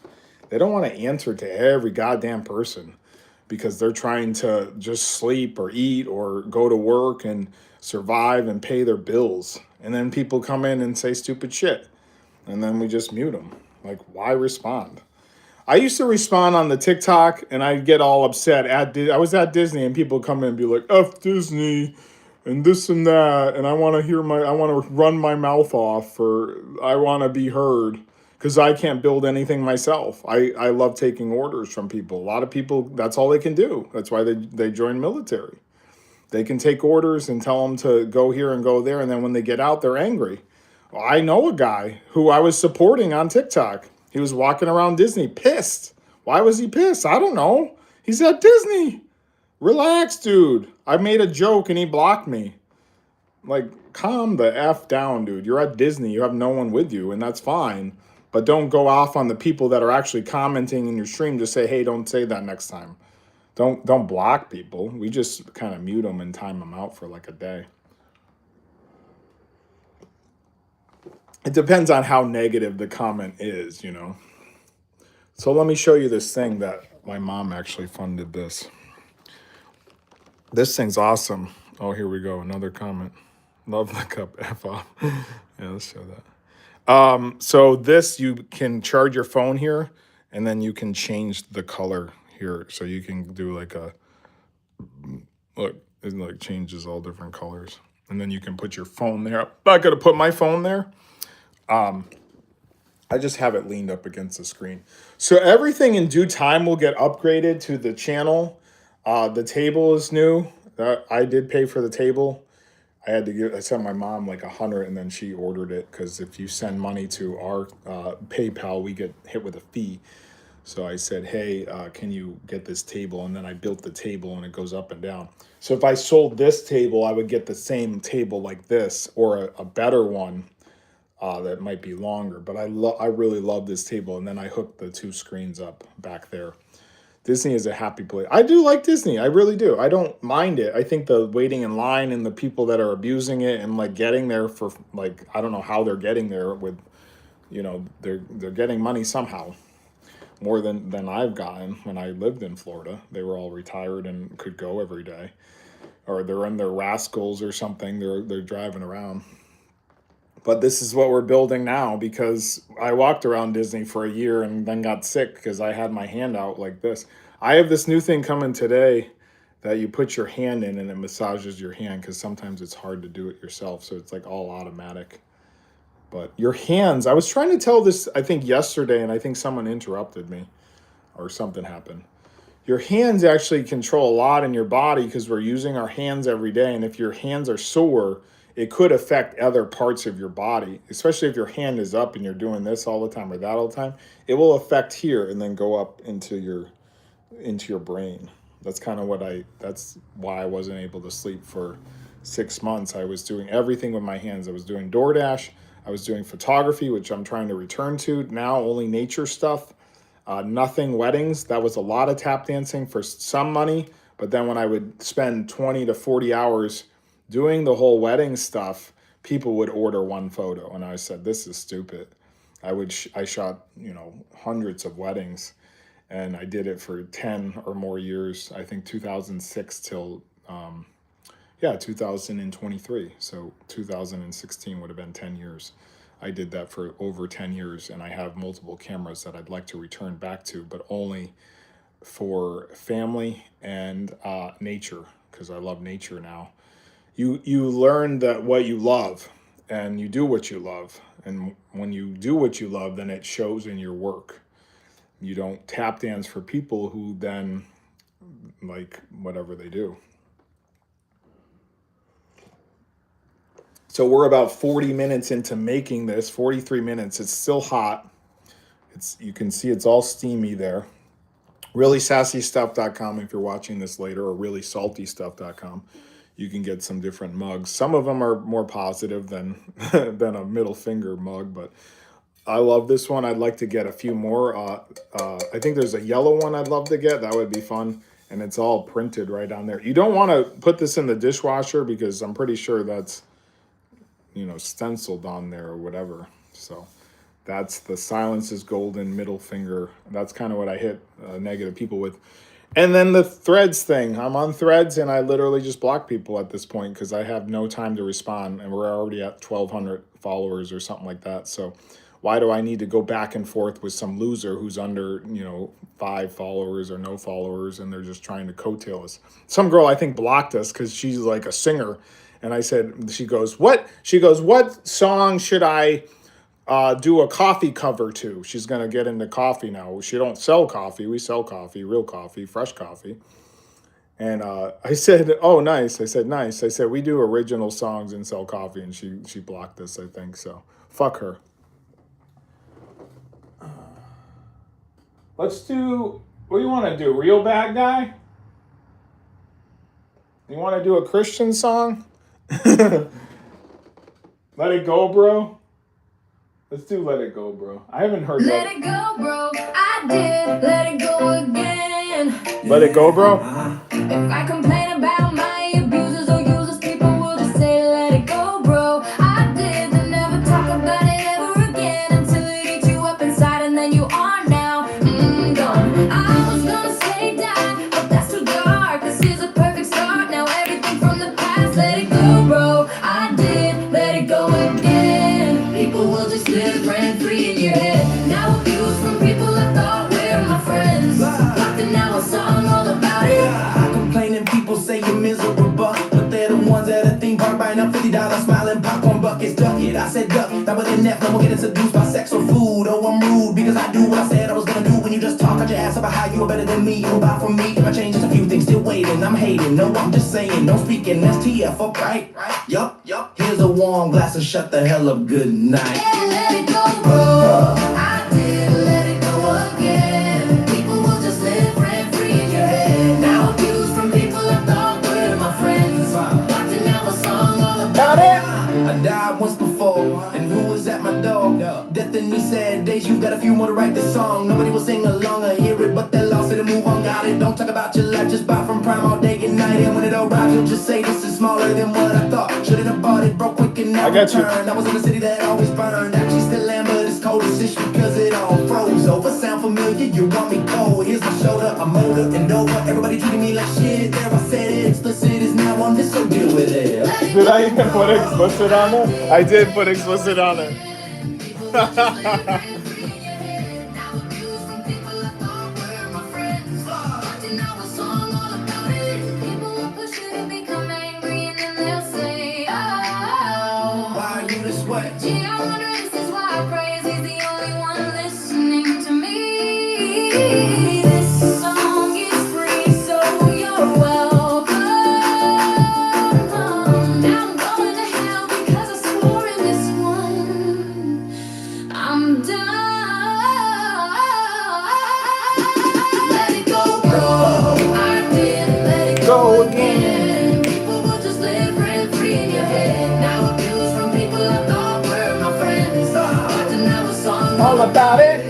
They don't want to answer to every goddamn person because they're trying to just sleep or eat or go to work and survive and pay their bills. And then people come in and say stupid shit, and then we just mute them. Like, why respond? I used to respond on the TikTok, and I'd get all upset. I was at Disney, and people come in and be like, F Disney, and this and that, and I want to run my mouth off, or I want to be heard, because I can't build anything myself. I love taking orders from people. A lot of people, that's all they can do. That's why they join military. They can take orders and tell them to go here and go there, and then when they get out, they're angry. Well, I know a guy who I was supporting on TikTok. He was walking around Disney pissed. Why was he pissed? I don't know. He's at Disney. Relax, dude. I made a joke and he blocked me. Like, calm the F down, dude. You're at Disney. You have no one with you, and that's fine. But don't go off on the people that are actually commenting in your stream to say, hey, don't say that next time. Don't block people. We just kind of mute them and time them out for like a day. It depends on how negative the comment is, you know. So let me show you this thing that my mom actually funded this. This thing's awesome. Oh, here we go. Another comment. Love the cup F off. Yeah, let's show that. So this, you can charge your phone here, and then you can change the color here. So you can do like a, look, it like changes all different colors. And then you can put your phone there. I'm not gonna put my phone there. I just have it leaned up against the screen. So everything in due time will get upgraded to the channel. The table is new. I did pay for the table. I sent my mom like 100, and then she ordered it because if you send money to our PayPal, we get hit with a fee. So I said, hey, can you get this table? And then I built the table, and it goes up and down. So if I sold this table, I would get the same table like this, or a better one that might be longer. But I really love this table. And then I hooked the 2 screens up back there. Disney is a happy place. I do like Disney. I really do. I don't mind it. I think the waiting in line and the people that are abusing it and like getting there for like, I don't know how they're getting there with, you know, they're getting money somehow. More than I've gotten when I lived in Florida. They were all retired and could go every day. Or they're in their rascals or something. They're driving around. But this is what we're building now, because I walked around Disney for a year and then got sick because I had my hand out like this. I have this new thing coming today that you put your hand in and it massages your hand, because sometimes it's hard to do it yourself. So it's like all automatic. But your hands, I was trying to tell this, I think yesterday, and I think someone interrupted me or something happened. Your hands actually control a lot in your body because we're using our hands every day. And if your hands are sore, it could affect other parts of your body, especially if your hand is up and you're doing this all the time or that all the time. It will affect here and then go up into your brain. That's kind of that's why I wasn't able to sleep for 6 months. I was doing everything with my hands. I was doing DoorDash. I was doing photography, which I'm trying to return to now, only nature stuff. Nothing weddings. That was a lot of tap dancing for some money. But then when I would spend 20 to 40 hours doing the whole wedding stuff, people would order one photo. And I said, this is stupid. I shot, you know, hundreds of weddings, and I did it for 10 or more years. I think 2006 till, 2023. So 2016 would have been 10 years. I did that for over 10 years, and I have multiple cameras that I'd like to return back to, but only for family and nature, because I love nature now. You learn that what you love, and you do what you love. And when you do what you love, then it shows in your work. You don't tap dance for people who then like whatever they do. So we're about 40 minutes into making this, 43 minutes. It's still hot. You can see it's all steamy there. ReallySassyStuff.com if you're watching this later, or ReallySaltyStuff.com. You can get some different mugs. Some of them are more positive than a middle finger mug, but I love this one. I'd like to get a few more. I think there's a yellow one I'd love to get. That would be fun. And it's all printed right on there. You don't want to put this in the dishwasher because I'm pretty sure that's, you know, stenciled on there or whatever. So that's the silence is golden middle finger. That's kind of what I hit negative people with. And then the Threads thing. I'm on Threads, and I literally just block people at this point because I have no time to respond, and we're already at 1,200 followers or something like that. So why do I need to go back and forth with some loser who's under, 5 followers or no followers, and they're just trying to coattail us? Some girl, I think, blocked us because she's like a singer. And I said, she goes, what song should I do a coffee cover to? She's going to get into coffee now. She don't sell coffee. We sell coffee, real coffee, fresh coffee. And I said, oh, nice. I said, nice. I said, we do original songs and sell coffee. And she blocked us, I think. So fuck her. Let's do, what do you want to do? Real Bad Guy? You want to do a Christian song? Let It Go, Bro? Let's do Let It Go, Bro. I haven't heard Let it go, bro. I did. Let it go again. again. Let it go, bro. If I complain about my abusers or users, people will just say, let it go, bro. I did, then never talk about it ever again until it eats you up inside and then you are now gone. I was gonna say die, but that's too dark. This is a perfect start. Now everything from the past, let it go, bro. I did, let it go again. People will just live rent free in your head. Now abuse from people I thought were my friends. Locked in now a song all about it. I complain and people say you're miserable, but they're the ones at a theme park buying up $50 smiling popcorn buckets. Duck it, I said duck. That was enough. No more getting seduced by sex or food. Oh, I'm rude because I do what I said I was gonna do. When you just talk out your ass about how you were better than me, you buy from me. If I change just a few things, still waiting. I'm hating. No, I'm just saying. No speaking. That's TF, right? Yup. Here's a warm glass and shut the hell up. Good night. Yeah, let it go, bro. I did let it go again. People will just live rent free in your head. Now abuse from people I thought were my friends. Locked in now a song all about it. I died once before, and who was at my door? Death in me sad days, you got a few more to write this song. Nobody will sing along or hear it, but they lost it and move on. Got it, don't talk about your life, just buy from Prime all day and night. And when it arrives, you'll just say this is smaller than what I thought. Shouldn't have bought it, broke quick and now I got you. returned. I was in a city that always burned, actually still am, but it's cold as ish because it all froze over. Sound familiar, you want me cold. Here's my shoulder, I'm older and over. Everybody treating me like shit, there I said it. Explicit is now on this, so deal with it. Did I even put explicit on it? I did put explicit on it. Now abuse from people I thought were my friends. Locked in now a song all about it. People will push you to become angry and then they'll say, oh. Why are you this way? Gee, I wonder if this is why Crazy's the only one listening to me. This song is free, so you're welcome. Now I'm going to hell because I swore in this one. I'm done. Let it go, bro. I did let it go again. People will just live rent free in your head. Now abuse from people I thought were my friends. But to now a song All about it.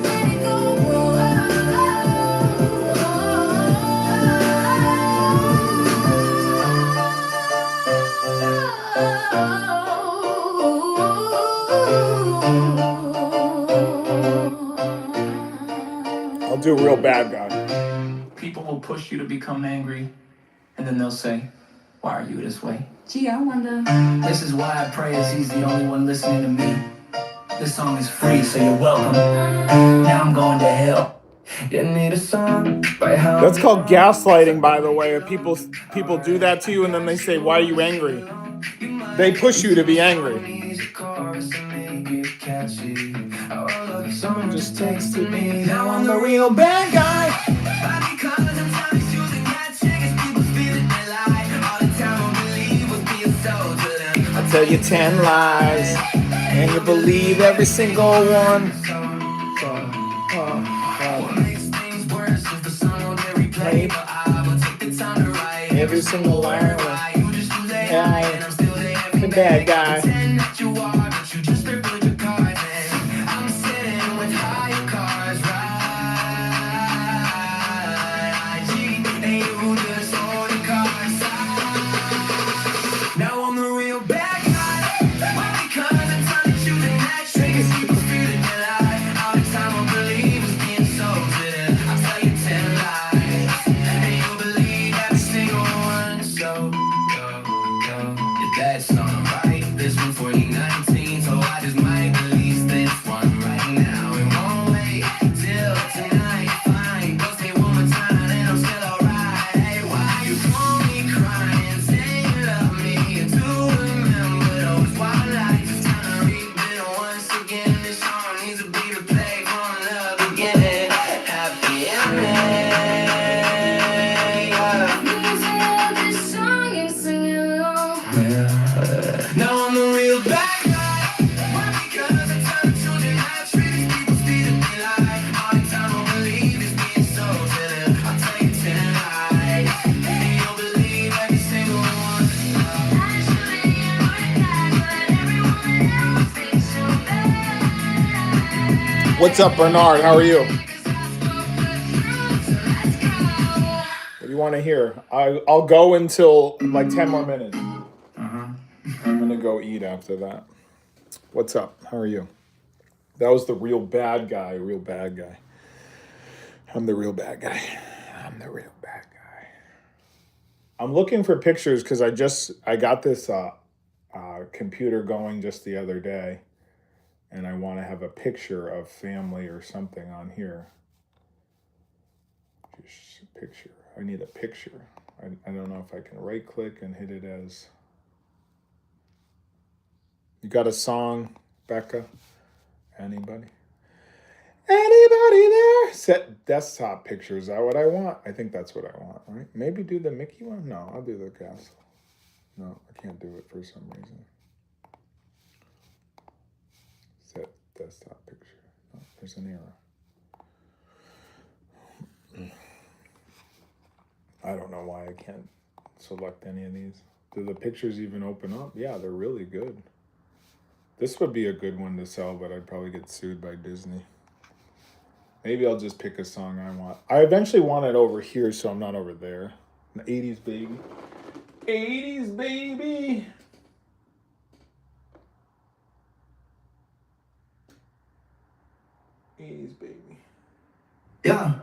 Let it go, bro. I'll do real bad guy. People will push you to become angry, and then they'll say, why are you this way? Gee, I wonder. This is why I pray as he's the only one listening to me. This song is free, so you're welcome. Now I'm going to hell. You need a song by how That's called gaslighting, by the way. If people do that to you and then they say, why are you angry? They push you to be angry. Someone just texted me. Now I'm the real bad guy. I tell you 10 lies, and you believe every single one. Every single lie. Yeah, the bad guy. Now I'm the real bad guy. Why? Because I'm trying to shoot the next triggers. People feeling their lie. All the time I believe was being sold to them. I'll tell you 10 lies, and you'll believe every single one. So, your dad's song, right? This one for you. What's up, Bernard? How are you? What do you want to hear? I'll go until like 10 more minutes. I'm gonna go eat after that. What's up? How are you? That was the real bad guy. I'm the real bad guy. I'm the real bad guy. I'm looking for pictures because I got this computer going just the other day, and I want to have a picture of family or something on here. Just a picture. I need a picture. I don't know if I can right click and hit it as. You got a song, Becca? Anybody? Anybody there? Set desktop picture. Is that what I want? I think that's what I want, right? Maybe do the Mickey one? No, I'll do the castle. No, I can't do it for some reason. Set desktop picture. No, there's an error. I don't know why I can't select any of these. Do the pictures even open up? Yeah, they're really good. This would be a good one to sell, but I'd probably get sued by Disney. Maybe I'll just pick a song I want. I eventually want it over here, so I'm not over there. The 80s baby. 80s baby. Yeah.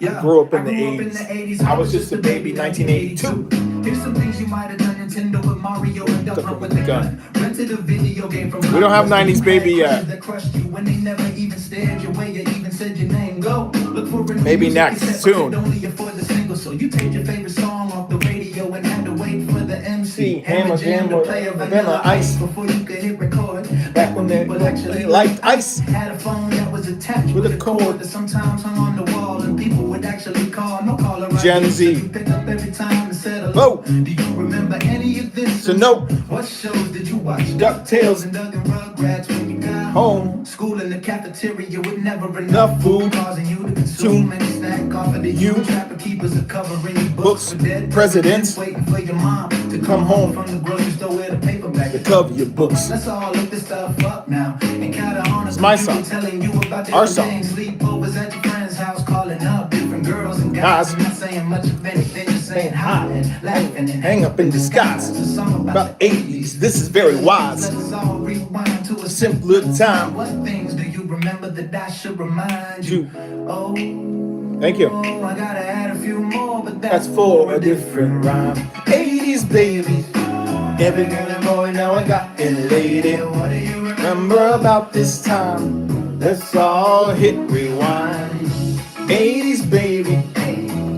I grew up in the 80s. I was just a baby, 1982. Here's some things you might have done. Nintendo with Mario and Duck Hunt with the gun. Rented a video game from. We don't have 90s baby yet. That crushed you when they never even stared your way or even said your name. Go look for maybe next, soon. Only afford the single, so you take your favorite song off the radio and had to wait for the MC Hammer Jam to play a Vanilla Ice before you could hit record. Back when people actually liked ice. Had a phone that was attached with a cord that sometimes hung on the wall and people would actually call. No caller ID. Gen Z. You pick up every time and said hello. Do you remember any of this? So no. What shows did you watch? DuckTales and Doug and Rugrats when you got home. School in the cafeteria with never enough food, causing you to consume any snack off of the you. Trapper keepers are covering your books for dead presidents. Waiting for your mom to come home from the grocery store with a paperback to cover your books. Let's all look this stuff up now and count on us. It's my song. Telling you about our song. Sleepovers at your friend's house, calling up different girls and guys. I'm not saying much of anything, just saying hi and laughing and hang up in disguise. It's a song about the 80s. This is very wise. Let us all rewind to a simpler time. What things do you remember that I should remind you? Oh, thank you. I gotta add a few more, but that's for a different rhyme. 80s baby. Every girl and boy now I got in lady. What do you remember about this time? Let's all hit rewind. 80s baby.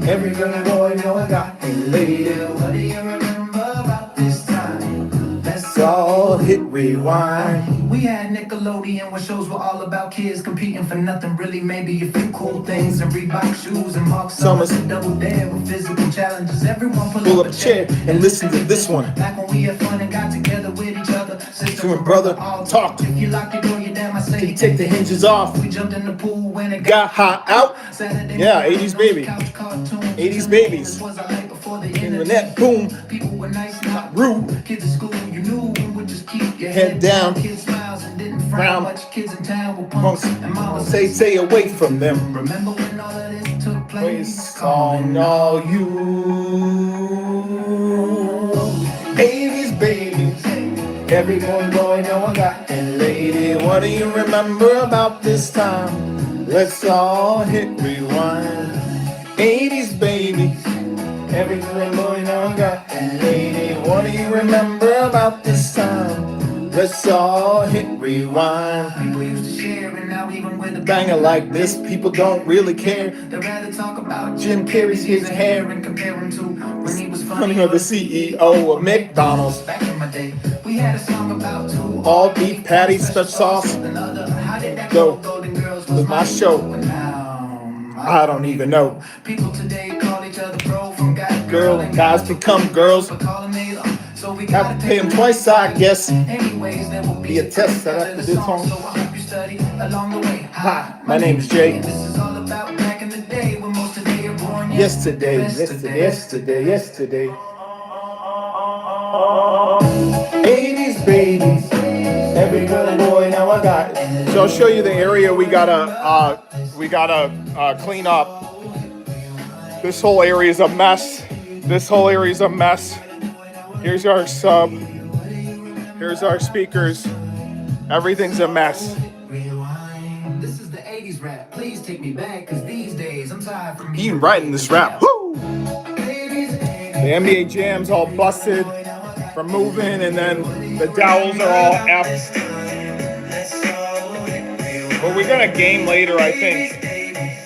Every girl and boy now I got in lady. What do you remember about this time? Let's all hit rewind. We had Nickelodeon where shows were all about kids competing for nothing, really maybe a few cool things and Reebok shoes and Mark Summers and Double Dare with physical challenges. Everyone pull up a chair and listen to this one. Back when we had fun and got together with each other, sister and brother talk. If you locked your door, your dad might say, can you take the hinges off? We jumped in the pool when it got hot out. Saturday yeah, 80s baby. 80s babies. Internet boom. People were nice, not rude. Kids at school, you knew we would just keep your head down. Kids smiles and didn't frown. Much kids in town were punks. And mama say stay away from them. Remember when all of this took place? Calling all you 80s babies. Every boy know I got and lady. What do you remember about this time? Let's all hit rewind. 80s baby. Every boy know I got and lady. What do you remember about this time? Let's all hit rewind. People used to share, and now even with a banger like this, people don't really care. They'd rather talk about Jim Carrey's his hair and compare him to when he was funny or the CEO of McDonald's. Back in my day, we had a song about two all beef patties, special sauce. How did that go? Golden Girls was my show. I don't even know. People today call each other bro from girl and guys become girls. So we have to pay them twice, I guess. Anyways, there will be a test that after this song. So I hope you study along the way. Hi, my name is Jay. This is all about back in the day when most today are born. Yesterday. 80s babies. Every girl and boy now I got it. So I'll show you the area we gotta clean up. This whole area is a mess. This whole area is a mess. Here's our sub. Here's our speakers. Everything's a mess. This is the 80s rap. Please take me back, cause these days I'm tired from He writing this rap. Woo! The NBA Jam's all busted from moving, and then the dowels are all effed. But we got a game later, I think.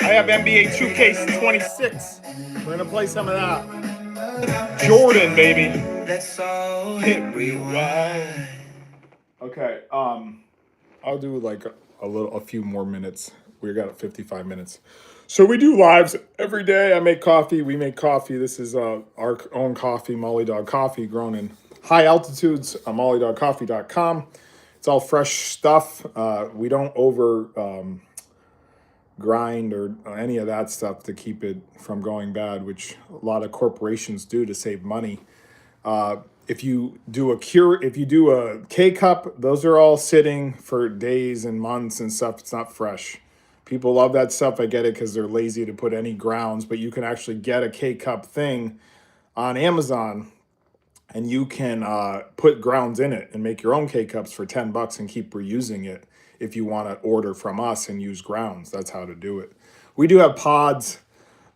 I have NBA 2K26. We're gonna play some of that. Jordan, baby. Hit rewind. Okay, I'll do like a few more minutes. We got 55 minutes. So we do lives every day. I make coffee. We make coffee. This is our own coffee, Molly Dog Coffee, grown in high altitudes. mollydogcoffee.com. It's all fresh stuff. We don't over grind or any of that stuff to keep it from going bad, which a lot of corporations do to save money. If you do a K-cup, those are all sitting for days and months and stuff. It's not fresh. People love that stuff. I get it because they're lazy to put any grounds, but you can actually get a K-cup thing on Amazon, and you can put grounds in it and make your own K-cups for $10 and keep reusing it. If you want to order from us and use grounds, that's how to do it. We do have pods.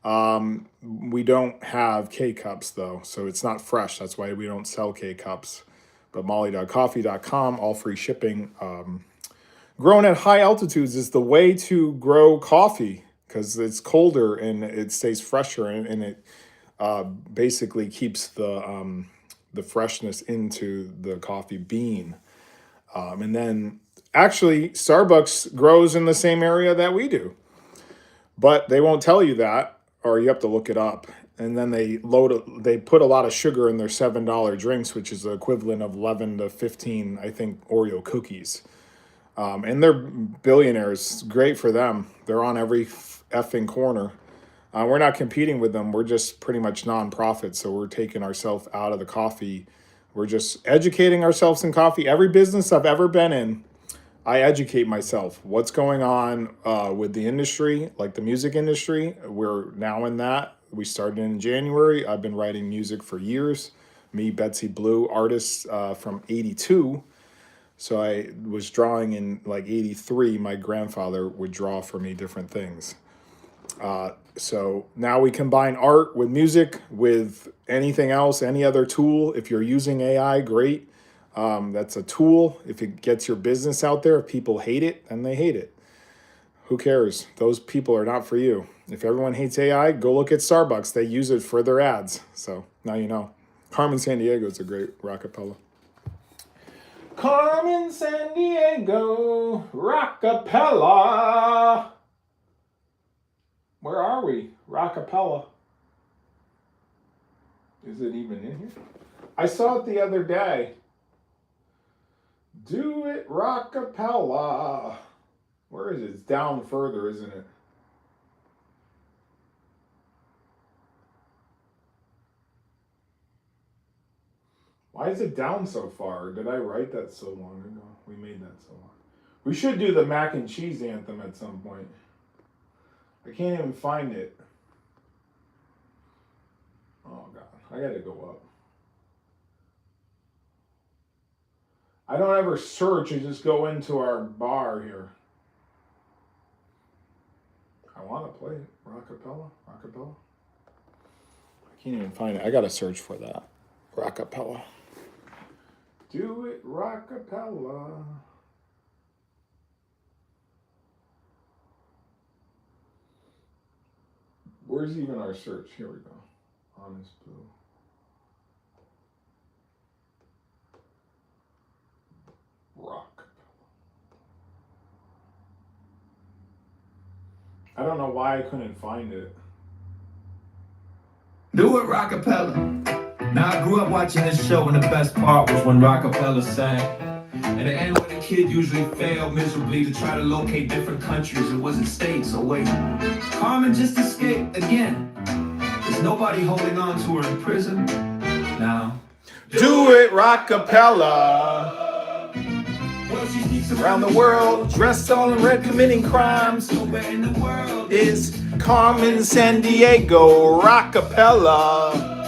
We don't have K-cups though, so it's not fresh. That's why we don't sell K-cups. But mollydogcoffee.com, all free shipping. Grown at high altitudes is the way to grow coffee because it's colder and it stays fresher, and it basically keeps the freshness into the coffee bean. And then actually, Starbucks grows in the same area that we do, but they won't tell you that, or you have to look it up. And then they put a lot of sugar in their $7 drinks, which is the equivalent of 11 to 15, I think, Oreo cookies. And they're billionaires. Great for them. They're on every effing corner. We're not competing with them. We're just pretty much nonprofit, so we're taking ourselves out of the coffee. We're just educating ourselves in coffee. Every business I've ever been in, I educate myself. What's going on with the industry, like the music industry? We're now in that. We started in January. I've been writing music for years. Me, Betsy Blue, artists from 82. So I was drawing in like 83. My grandfather would draw for me different things. So now we combine art with music, with anything else, any other tool. If you're using AI, great. That's a tool. If it gets your business out there, if people hate it, then they hate it. Who cares? Those people are not for you. If everyone hates AI, go look at Starbucks. They use it for their ads. So now you know. Carmen Sandiego is a great rockapella. Carmen Sandiego, rockapella. Where are we? Rockapella. Is it even in here? I saw it the other day. Do it, rockapella. Where is it? It's down further, isn't it? Why is it down so far? Did I write that so long ago? We made that so long. We should do the mac and cheese anthem at some point. I can't even find it. Oh God, I gotta go up. I don't ever search, I just go into our bar here. I want to play it. Rockapella? I can't even find it. I gotta search for that. Rockapella. Do it, rockapella. Where's even our search? Here we go. Honest Blue. Rock. I don't know why I couldn't find it. Do it, Rockapella. Now I grew up watching this show, and the best part was when Rockapella sang. At the end, when the kid usually failed miserably to try to locate different countries, it wasn't states. So wait, Carmen just escaped again. There's nobody holding on to her in prison now. Do it, rockapella. Well, she sneaks around the world, dressed all in red, committing crimes. Where in the world Is Carmen San Diego Rockapella.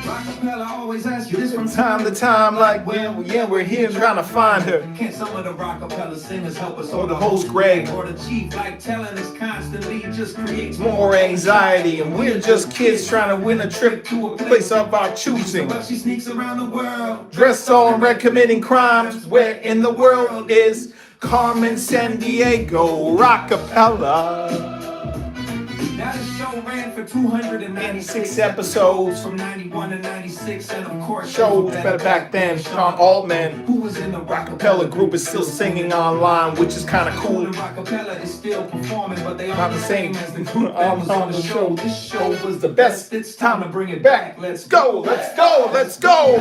Rockapella always asks you this From time to time, like when we're here trying to find her. Can't some of the Rockapella singers help us? Or the host Greg. Or the chief, like telling us constantly, just creates More anxiety, and we're just kids trying to win a trip to a place of our choosing. But she sneaks around the world. Dressed all in red, committing crimes. Where in the world is Carmen San Diego Rockapella? Now the show ran for 296 episodes. from 91 to 96, and of course Shows better back then. Sean Altman. who was in the Rockapella group is still singing online, which is kind of cool. The Rockapella is still performing, but they Not aren't the same as the group that was on the show. This show was the best. It's time to bring it Back. back. Let's go, let's go, let's go.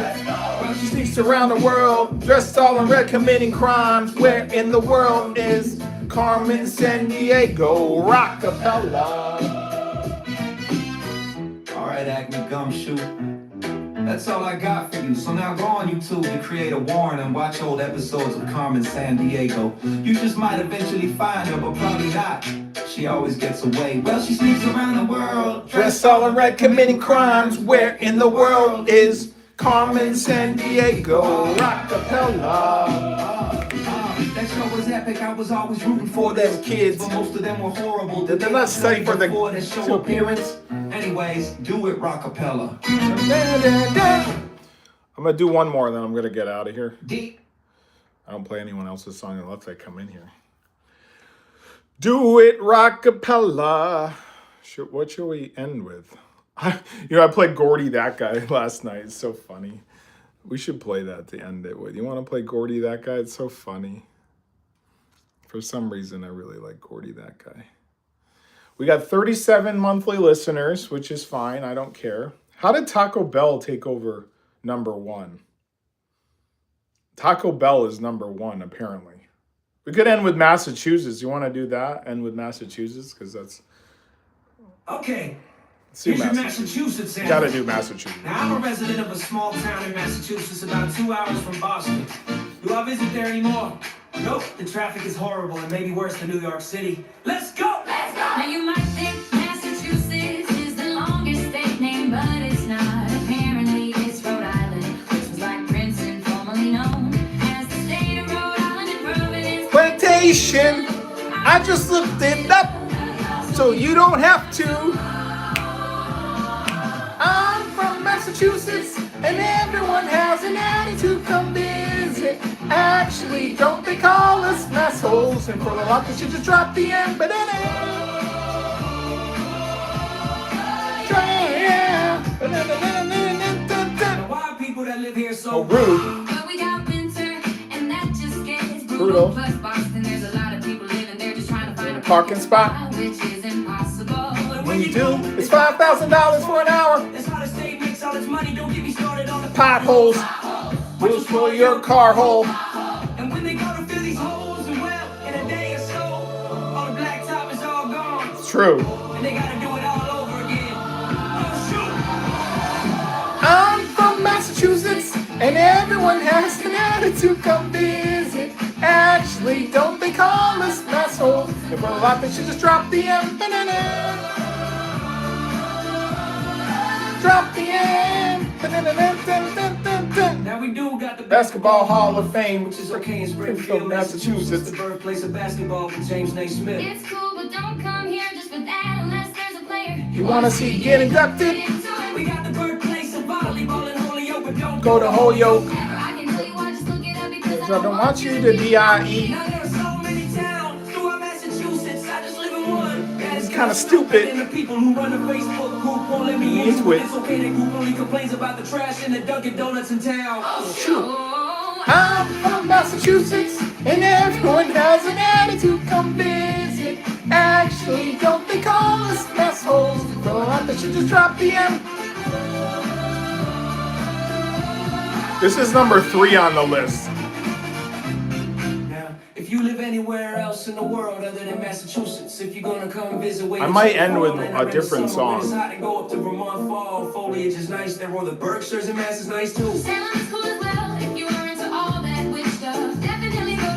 She sneaks around the world, dressed all in red, committing crimes. Where in the world is Carmen San Diego Rockapella? Alright, Acme Gumshoe. That's all I got for you. So now go on YouTube to create a warrant and watch old episodes of Carmen San Diego. You just might eventually find her, but probably not. She always gets away. Well, she sneaks around the world. Dressed all in red, committing crimes. Where in the world is Carmen San Diego Rockapella? That show was epic. I was always rooting for them kids. but most of them were horrible. Did they not study for the that show appearance? Anyways, do it, Rockapella. I'm gonna do one more, then I'm gonna get out of here. Deep. I don't play anyone else's song unless they come in here. Do it, Rockapella. What should we end with? I played Gordy That Guy last night. It's so funny. We should play that to end it with. You want to play Gordy That Guy? It's so funny. For some reason, I really like Gordy That Guy. We got 37 monthly listeners, which is fine. I don't care. How did Taco Bell take over #1? Taco Bell is #1, apparently. We could end with Massachusetts. You want to do that? End with Massachusetts? Because that's... Okay. Let's do Here's your Massachusetts. Massachusetts. Gotta do Massachusetts. Now, I'm a resident of a small town in Massachusetts, about 2 hours from Boston. Do I visit there anymore? Nope. The traffic is horrible and maybe worse than New York City. Let's go! Let's go! Now you might think Massachusetts is the longest state name, but it's not. Apparently it's Rhode Island, which was like Princeton, formerly known as the state of Rhode Island and Providence. Plantation. I just looked it up, so you don't have to. I'm from Massachusetts, and everyone has an attitude. Come visit. Actually, don't they call us massholes? And for the lot, they should just drop the M, but in it. Why are people that live here so rude. But we got winter, and that just gets Brutal. brutal. Plus Boston, there's a lot of people living there just trying to find a Parking spot. which is impossible. When you do, it's $5,000 for an hour. That's how the state makes all its money. Don't get me started on the Potholes. Wheels for your car hole. And when they go to fill these holes, and well, in a day or so, all the blacktop is all gone. It's true. And they gotta do it all over again. Oh, shoot! I'm from Massachusetts, and everyone has an attitude. Come visit. Actually, don't they call us massholes? And for a lot, they should just drop the M. Drop the M. Now we do got the Basketball Hall of Fame, which is okay in Springfield, Springfield, Massachusetts, Massachusetts. the birthplace of basketball for James Naismith. It's cool, but don't come here just for that unless there's a player You wanna see get inducted? We got the birthplace of volleyball in Holyoke, but don't Go to Holyoke. I can tell you why, just look it up because I don't want you to DIE. Now there are so many towns throughout Massachusetts. I just live in one. That is Kinda stupid. And the people who run the Facebook group won't let me into it. It's okay, that group only complains about the trash and the Dunkin' Donuts in town. Oh, I'm from Massachusetts, and everyone has an attitude. Come visit. Actually, don't they call us massholes? For a lot, they should just drop the M. This is number 3 on the list. Now, if you live anywhere else in the world other than Massachusetts, if you're gonna come visit, wait I might until end with fall, and a in the different summer when song. It's hot and go up to Vermont fall. Foliage is nice there, or the Berkshires in Mass is nice too. Salem is cool as well if you are into all that witch stuff. Definitely go to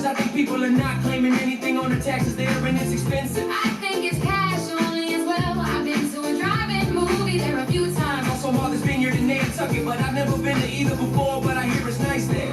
Cause I think people are not claiming anything on their taxes there and it's expensive. I think it's cash only as well. I've been to a drive-in movie there a few times. Also Martha's Vineyard in Nantucket, but I've never been to either before, but I hear it's nice there.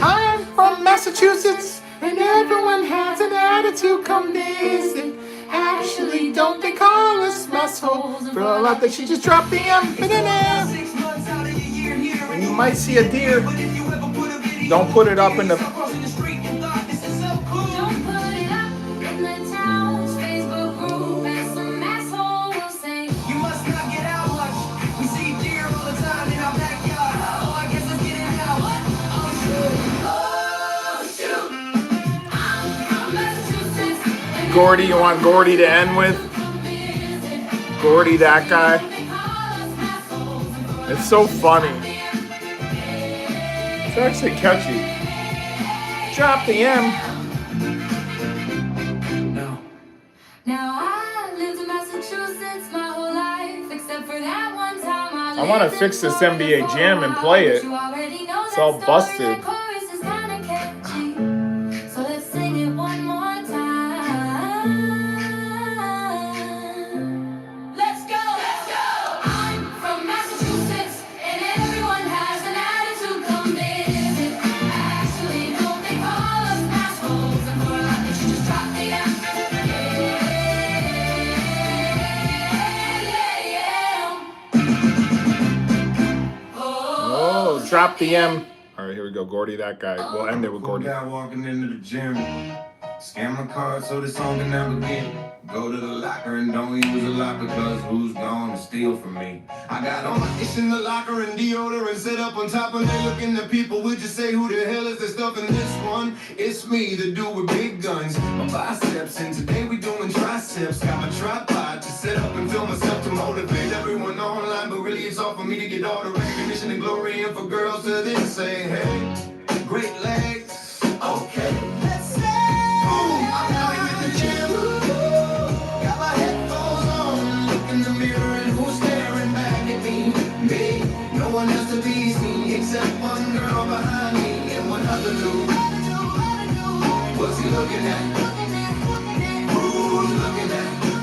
I'm from Massachusetts, and everyone has an attitude. Come visit. Actually, don't they call us massholes? For a lot, they should just drop the M. 6 months out of your year here, And you might see a deer. but if you ever put a video Don't put it up in the. crossing the street and thought this is so cool. Don't put it up in the town's Facebook group, and some asshole will say, You must not get out much. We see deer all the time in our backyard. Oh, I guess let's get it out. Oh, shoot. I'm from Massachusetts. and Gordy, you want Gordy to end with? come visit. Gordy, that guy. They call us assholes, and for It's so funny. It's actually catchy. Drop the M. No. Now I lived in Massachusetts my whole life, except for that one time I wanna fix this NBA Jam and play it. It's all busted. Chorus is kinda catchy, so let's sing it one more time. Let's go, let's go. I'm from Massachusetts, and everyone has an attitude. Come visit. Actually, don't they call us assholes? And for a lot, they should just drop the M. Oh, drop the M. All right, here we go. Gordy, that guy. We'll end it with Cool Gordy. guy walking into the gym. Scan my card so the song can never begin. Go to the locker and don't use a lot because who's gonna steal from me? I got all my ish in the locker and deodorant set up on top and they looking at people. Would you say who the hell is the stuff in this one? It's me, the dude with big guns. My biceps and today we doing triceps. Got my tripod to set up and film myself to motivate everyone online. But really it's all for me to get all the recognition and glory and for girls to then say, hey, great legs. Okay, let's say. I'm out here in the gym. Got my headphones on. Look in the mirror and who's staring back at me? Me. No one else to be seen except one girl behind me and one other dude. What's he looking at? Who's looking at?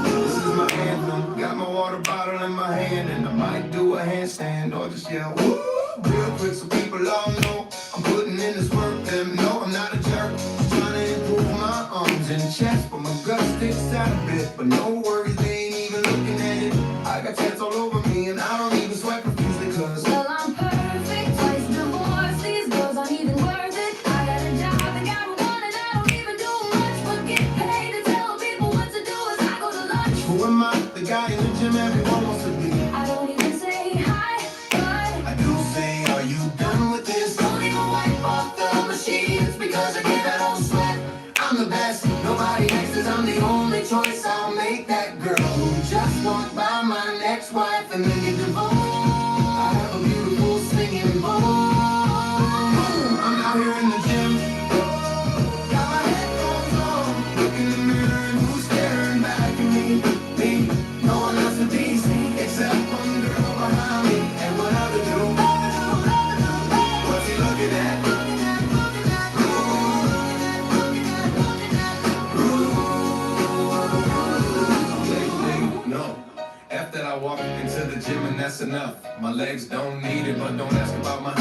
This is my anthem. Got my water bottle in my hand and I might do a handstand or just yell woo real quick so people all know I'm putting in this work. Them know I'm not a jerk. Just trying to improve my arms and chest, but my gut sticks out a bit. But no worries, they ain't even looking at it. I got tats all over me and I don't even sweat profusely cause Well, I'm perfect, twice divorced. These girls aren't even worth it. I got a job, the guy who won, and I don't even do much but get paid to tell people what to do as I go to lunch. who am I? The guy in the gym everyone wants to be. I don't even say hi, but I do say, are you done with this? don't even wipe off the machines because I get that old sweat. I'm the best, nobody next is I'm the only choice. I'll make that girl who just walked by my next wife and then get divorced. I have a beautiful singing voice. I'm out here in the gym. Got my headphones on. Look in the mirror and who's staring back at me? Me. No one else to be seen except one girl behind me and one other dude. What's he looking at? No. After I walk into the gym and that's enough. My legs don't need it, but don't ask about my.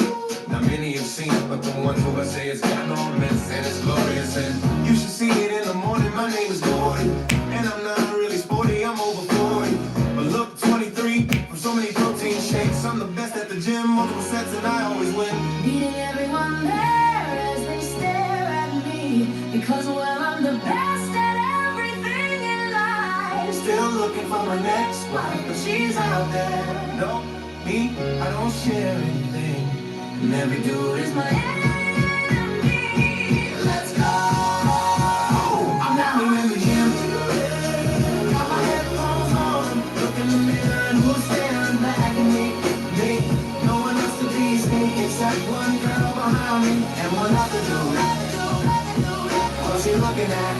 Now many have seen it, but the one who I say has got no limits and it's glorious. And you should see it in the morning. My name is Gordy, and I'm not really sporty. I'm over 40, but look 23 from so many protein shakes. I'm the best at the gym, multiple sets, and I always win. beating everyone there as they stare at me because, well, I'm the best at everything in life. Still looking for my next wife, but she's out there. No, me, I don't share anything. And every dude is my enemy. Let's go. I'm out here in the gym. Got my headphones on. Look in the mirror and who's staring back at me? Me. No one else to please me except one girl behind me and one other dude. What's he looking at?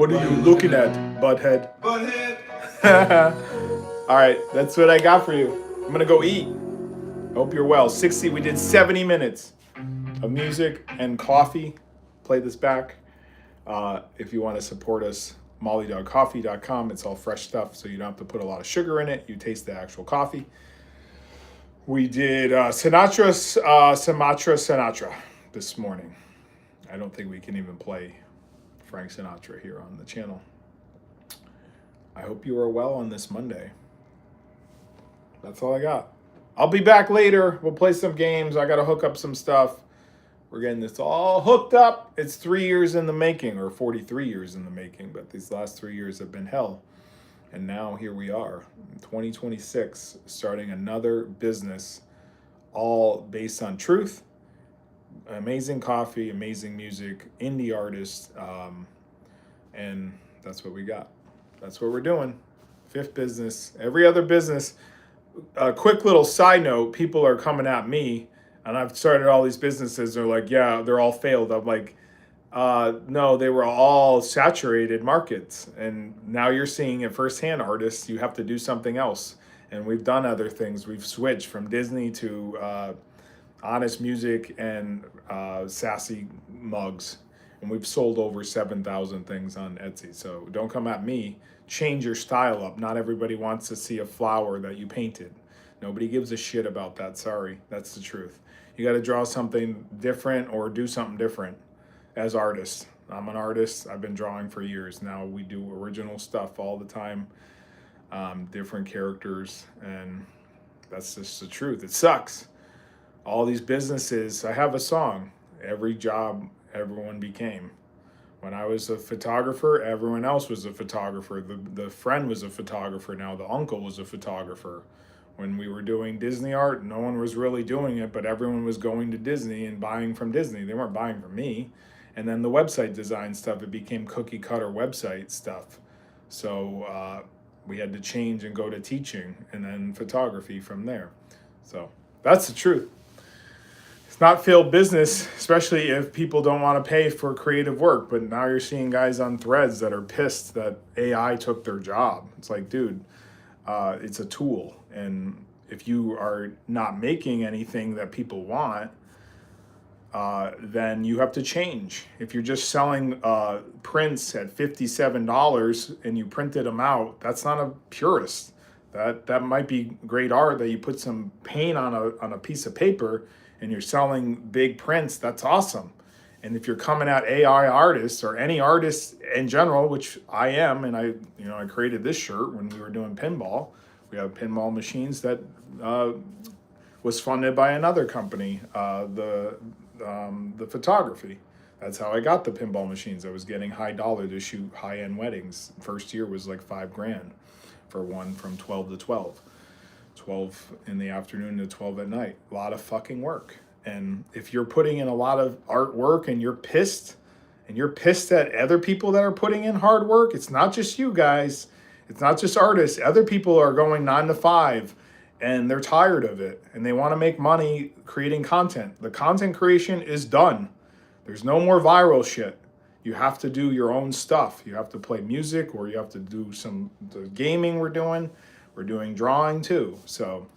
What are you looking at, butthead? All right, that's what I got for you. I'm gonna go eat. Hope you're well. We did 70 minutes of music and coffee. Play this back. If you want to support us, mollydogcoffee.com. It's all fresh stuff, so you don't have to put a lot of sugar in it. You taste the actual coffee. We did Sinatra this morning. I don't think we can even play Frank Sinatra here on the channel. I hope you are well on this Monday. That's all I got. I'll be back later. We'll play some games. I got to hook up some stuff. We're getting this all hooked up. It's 3 years in the making, or 43 years in the making, but these last 3 years have been hell. And now here we are, in 2026, starting another business, all based on truth, amazing coffee, amazing music, indie artists, and that's what we got. That's what we're doing. Fifth business. Every other business. A quick little side note, people are coming at me, and I've started all these businesses. They're like, yeah, they're all failed. I'm like, no, they were all saturated markets. And now you're seeing it firsthand, artists. You have to do something else. And we've done other things. We've switched from Disney to Honest Music and Sassy Mugs. And we've sold over 7,000 things on Etsy. So don't come at me. Change your style up. Not everybody wants to see a flower that you painted. Nobody gives a shit about that. Sorry. That's the truth. You got to draw something different or do something different as artists. I'm an artist. I've been drawing for years. Now we do original stuff all the time. Different characters. And that's just the truth. It sucks. All these businesses, I have a song. Every job everyone became. When I was a photographer, everyone else was a photographer. The friend was a photographer. Now the uncle was a photographer. When we were doing Disney art, no one was really doing it, but everyone was going to Disney and buying from Disney. They weren't buying from me. And then the website design stuff, it became cookie cutter website stuff. So we had to change and go to teaching and then photography from there. So that's the truth. It's not failed business, especially if people don't want to pay for creative work. But now you're seeing guys on Threads that are pissed that AI took their job. It's like, dude, it's a tool. And if you are not making anything that people want, then you have to change. If you're just selling prints at $57 and you printed them out, that's not a purist. That might be great art that you put some paint on a piece of paper and you're selling big prints. That's awesome. And if you're coming at AI artists or any artist in general, which I am, and I created this shirt when we were doing pinball. We have pinball machines that was funded by another company, the photography. That's how I got the pinball machines. I was getting high dollar to shoot high-end weddings. First year was like $5,000 for one from 12 to 12. 12 in the afternoon to 12 at night. A lot of fucking work. And if you're putting in a lot of artwork and you're pissed at other people that are putting in hard work, it's not just you guys. It's not just artists. Other people are going 9 to 5 and they're tired of it and they want to make money creating content. The content creation is done. There's no more viral shit. You have to do your own stuff. You have to play music or you have to do the gaming we're doing. We're doing drawing too. So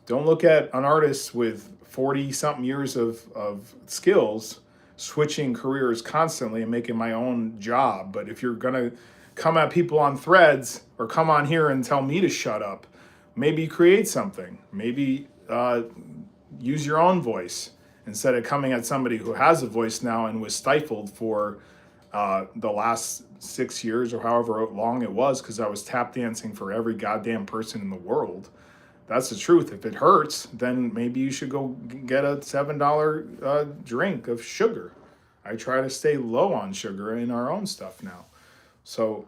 don't look at an artist with 40-something years of skills switching careers constantly and making my own job. But if you're going to come at people on Threads or come on here and tell me to shut up, maybe create something. Maybe use your own voice instead of coming at somebody who has a voice now and was stifled for the last 6 years or however long it was, because I was tap dancing for every goddamn person in the world. That's the truth. If it hurts, then maybe you should go get a $7 drink of sugar. I try to stay low on sugar in our own stuff now. So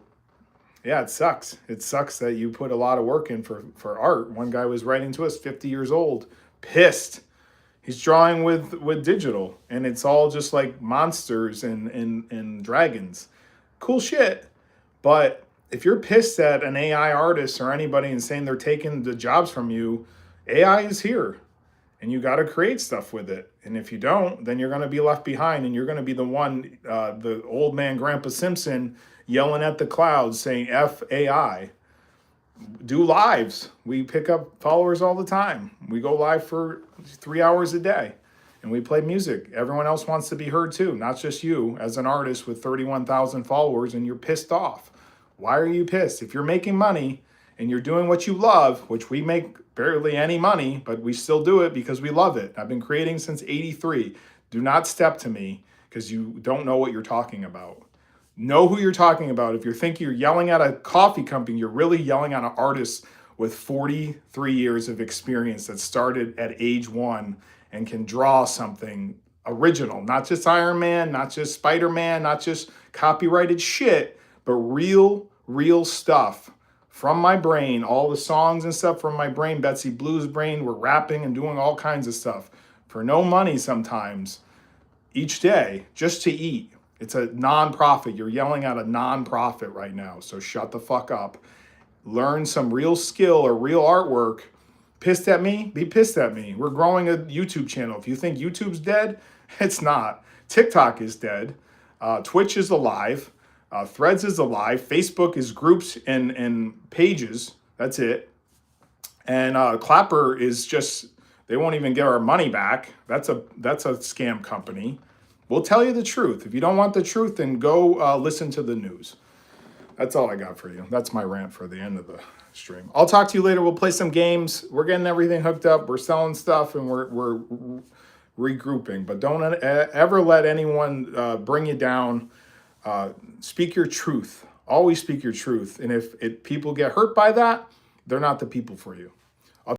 yeah, it sucks. It sucks that you put a lot of work in for art. One guy was writing to us, 50 years old, pissed. He's drawing with digital, and it's all just like monsters and dragons. Cool shit. But if you're pissed at an AI artist or anybody and saying they're taking the jobs from you, AI is here, and you got to create stuff with it. And if you don't, then you're going to be left behind, and you're going to be the one, the old man Grandpa Simpson yelling at the clouds saying F AI. Do lives. We pick up followers all the time. We go live for 3 hours a day and we play music. Everyone else wants to be heard too, not just you as an artist with 31,000 followers and you're pissed off. Why are you pissed? If you're making money and you're doing what you love, which we make barely any money, but we still do it because we love it. I've been creating since 83. Do not step to me because you don't know what you're talking about. Know who you're talking about. If you think you're yelling at a coffee company, you're really yelling at an artist with 43 years of experience that started at age 1 and can draw something original, not just Iron Man, not just Spider-Man, not just copyrighted shit, but real stuff from my brain, all the songs and stuff from my brain, Betsy Blue's brain. We're rapping and doing all kinds of stuff for no money sometimes each day just to eat. It's a non-profit. You're yelling at a non-profit right now. So shut the fuck up. Learn some real skill or real artwork. Pissed at me? Be pissed at me. We're growing a YouTube channel. If you think YouTube's dead, it's not. TikTok is dead. Twitch is alive. Threads is alive. Facebook is groups and pages. That's it. And Clapper is just, they won't even get our money back. That's a scam company. We'll tell you the truth. If you don't want the truth, then go listen to the news. That's all I got for you. That's my rant for the end of the stream. I'll talk to you later. We'll play some games. We're getting everything hooked up. We're selling stuff and we're regrouping. But don't ever let anyone bring you down. Speak your truth. Always speak your truth. And if people get hurt by that, they're not the people for you.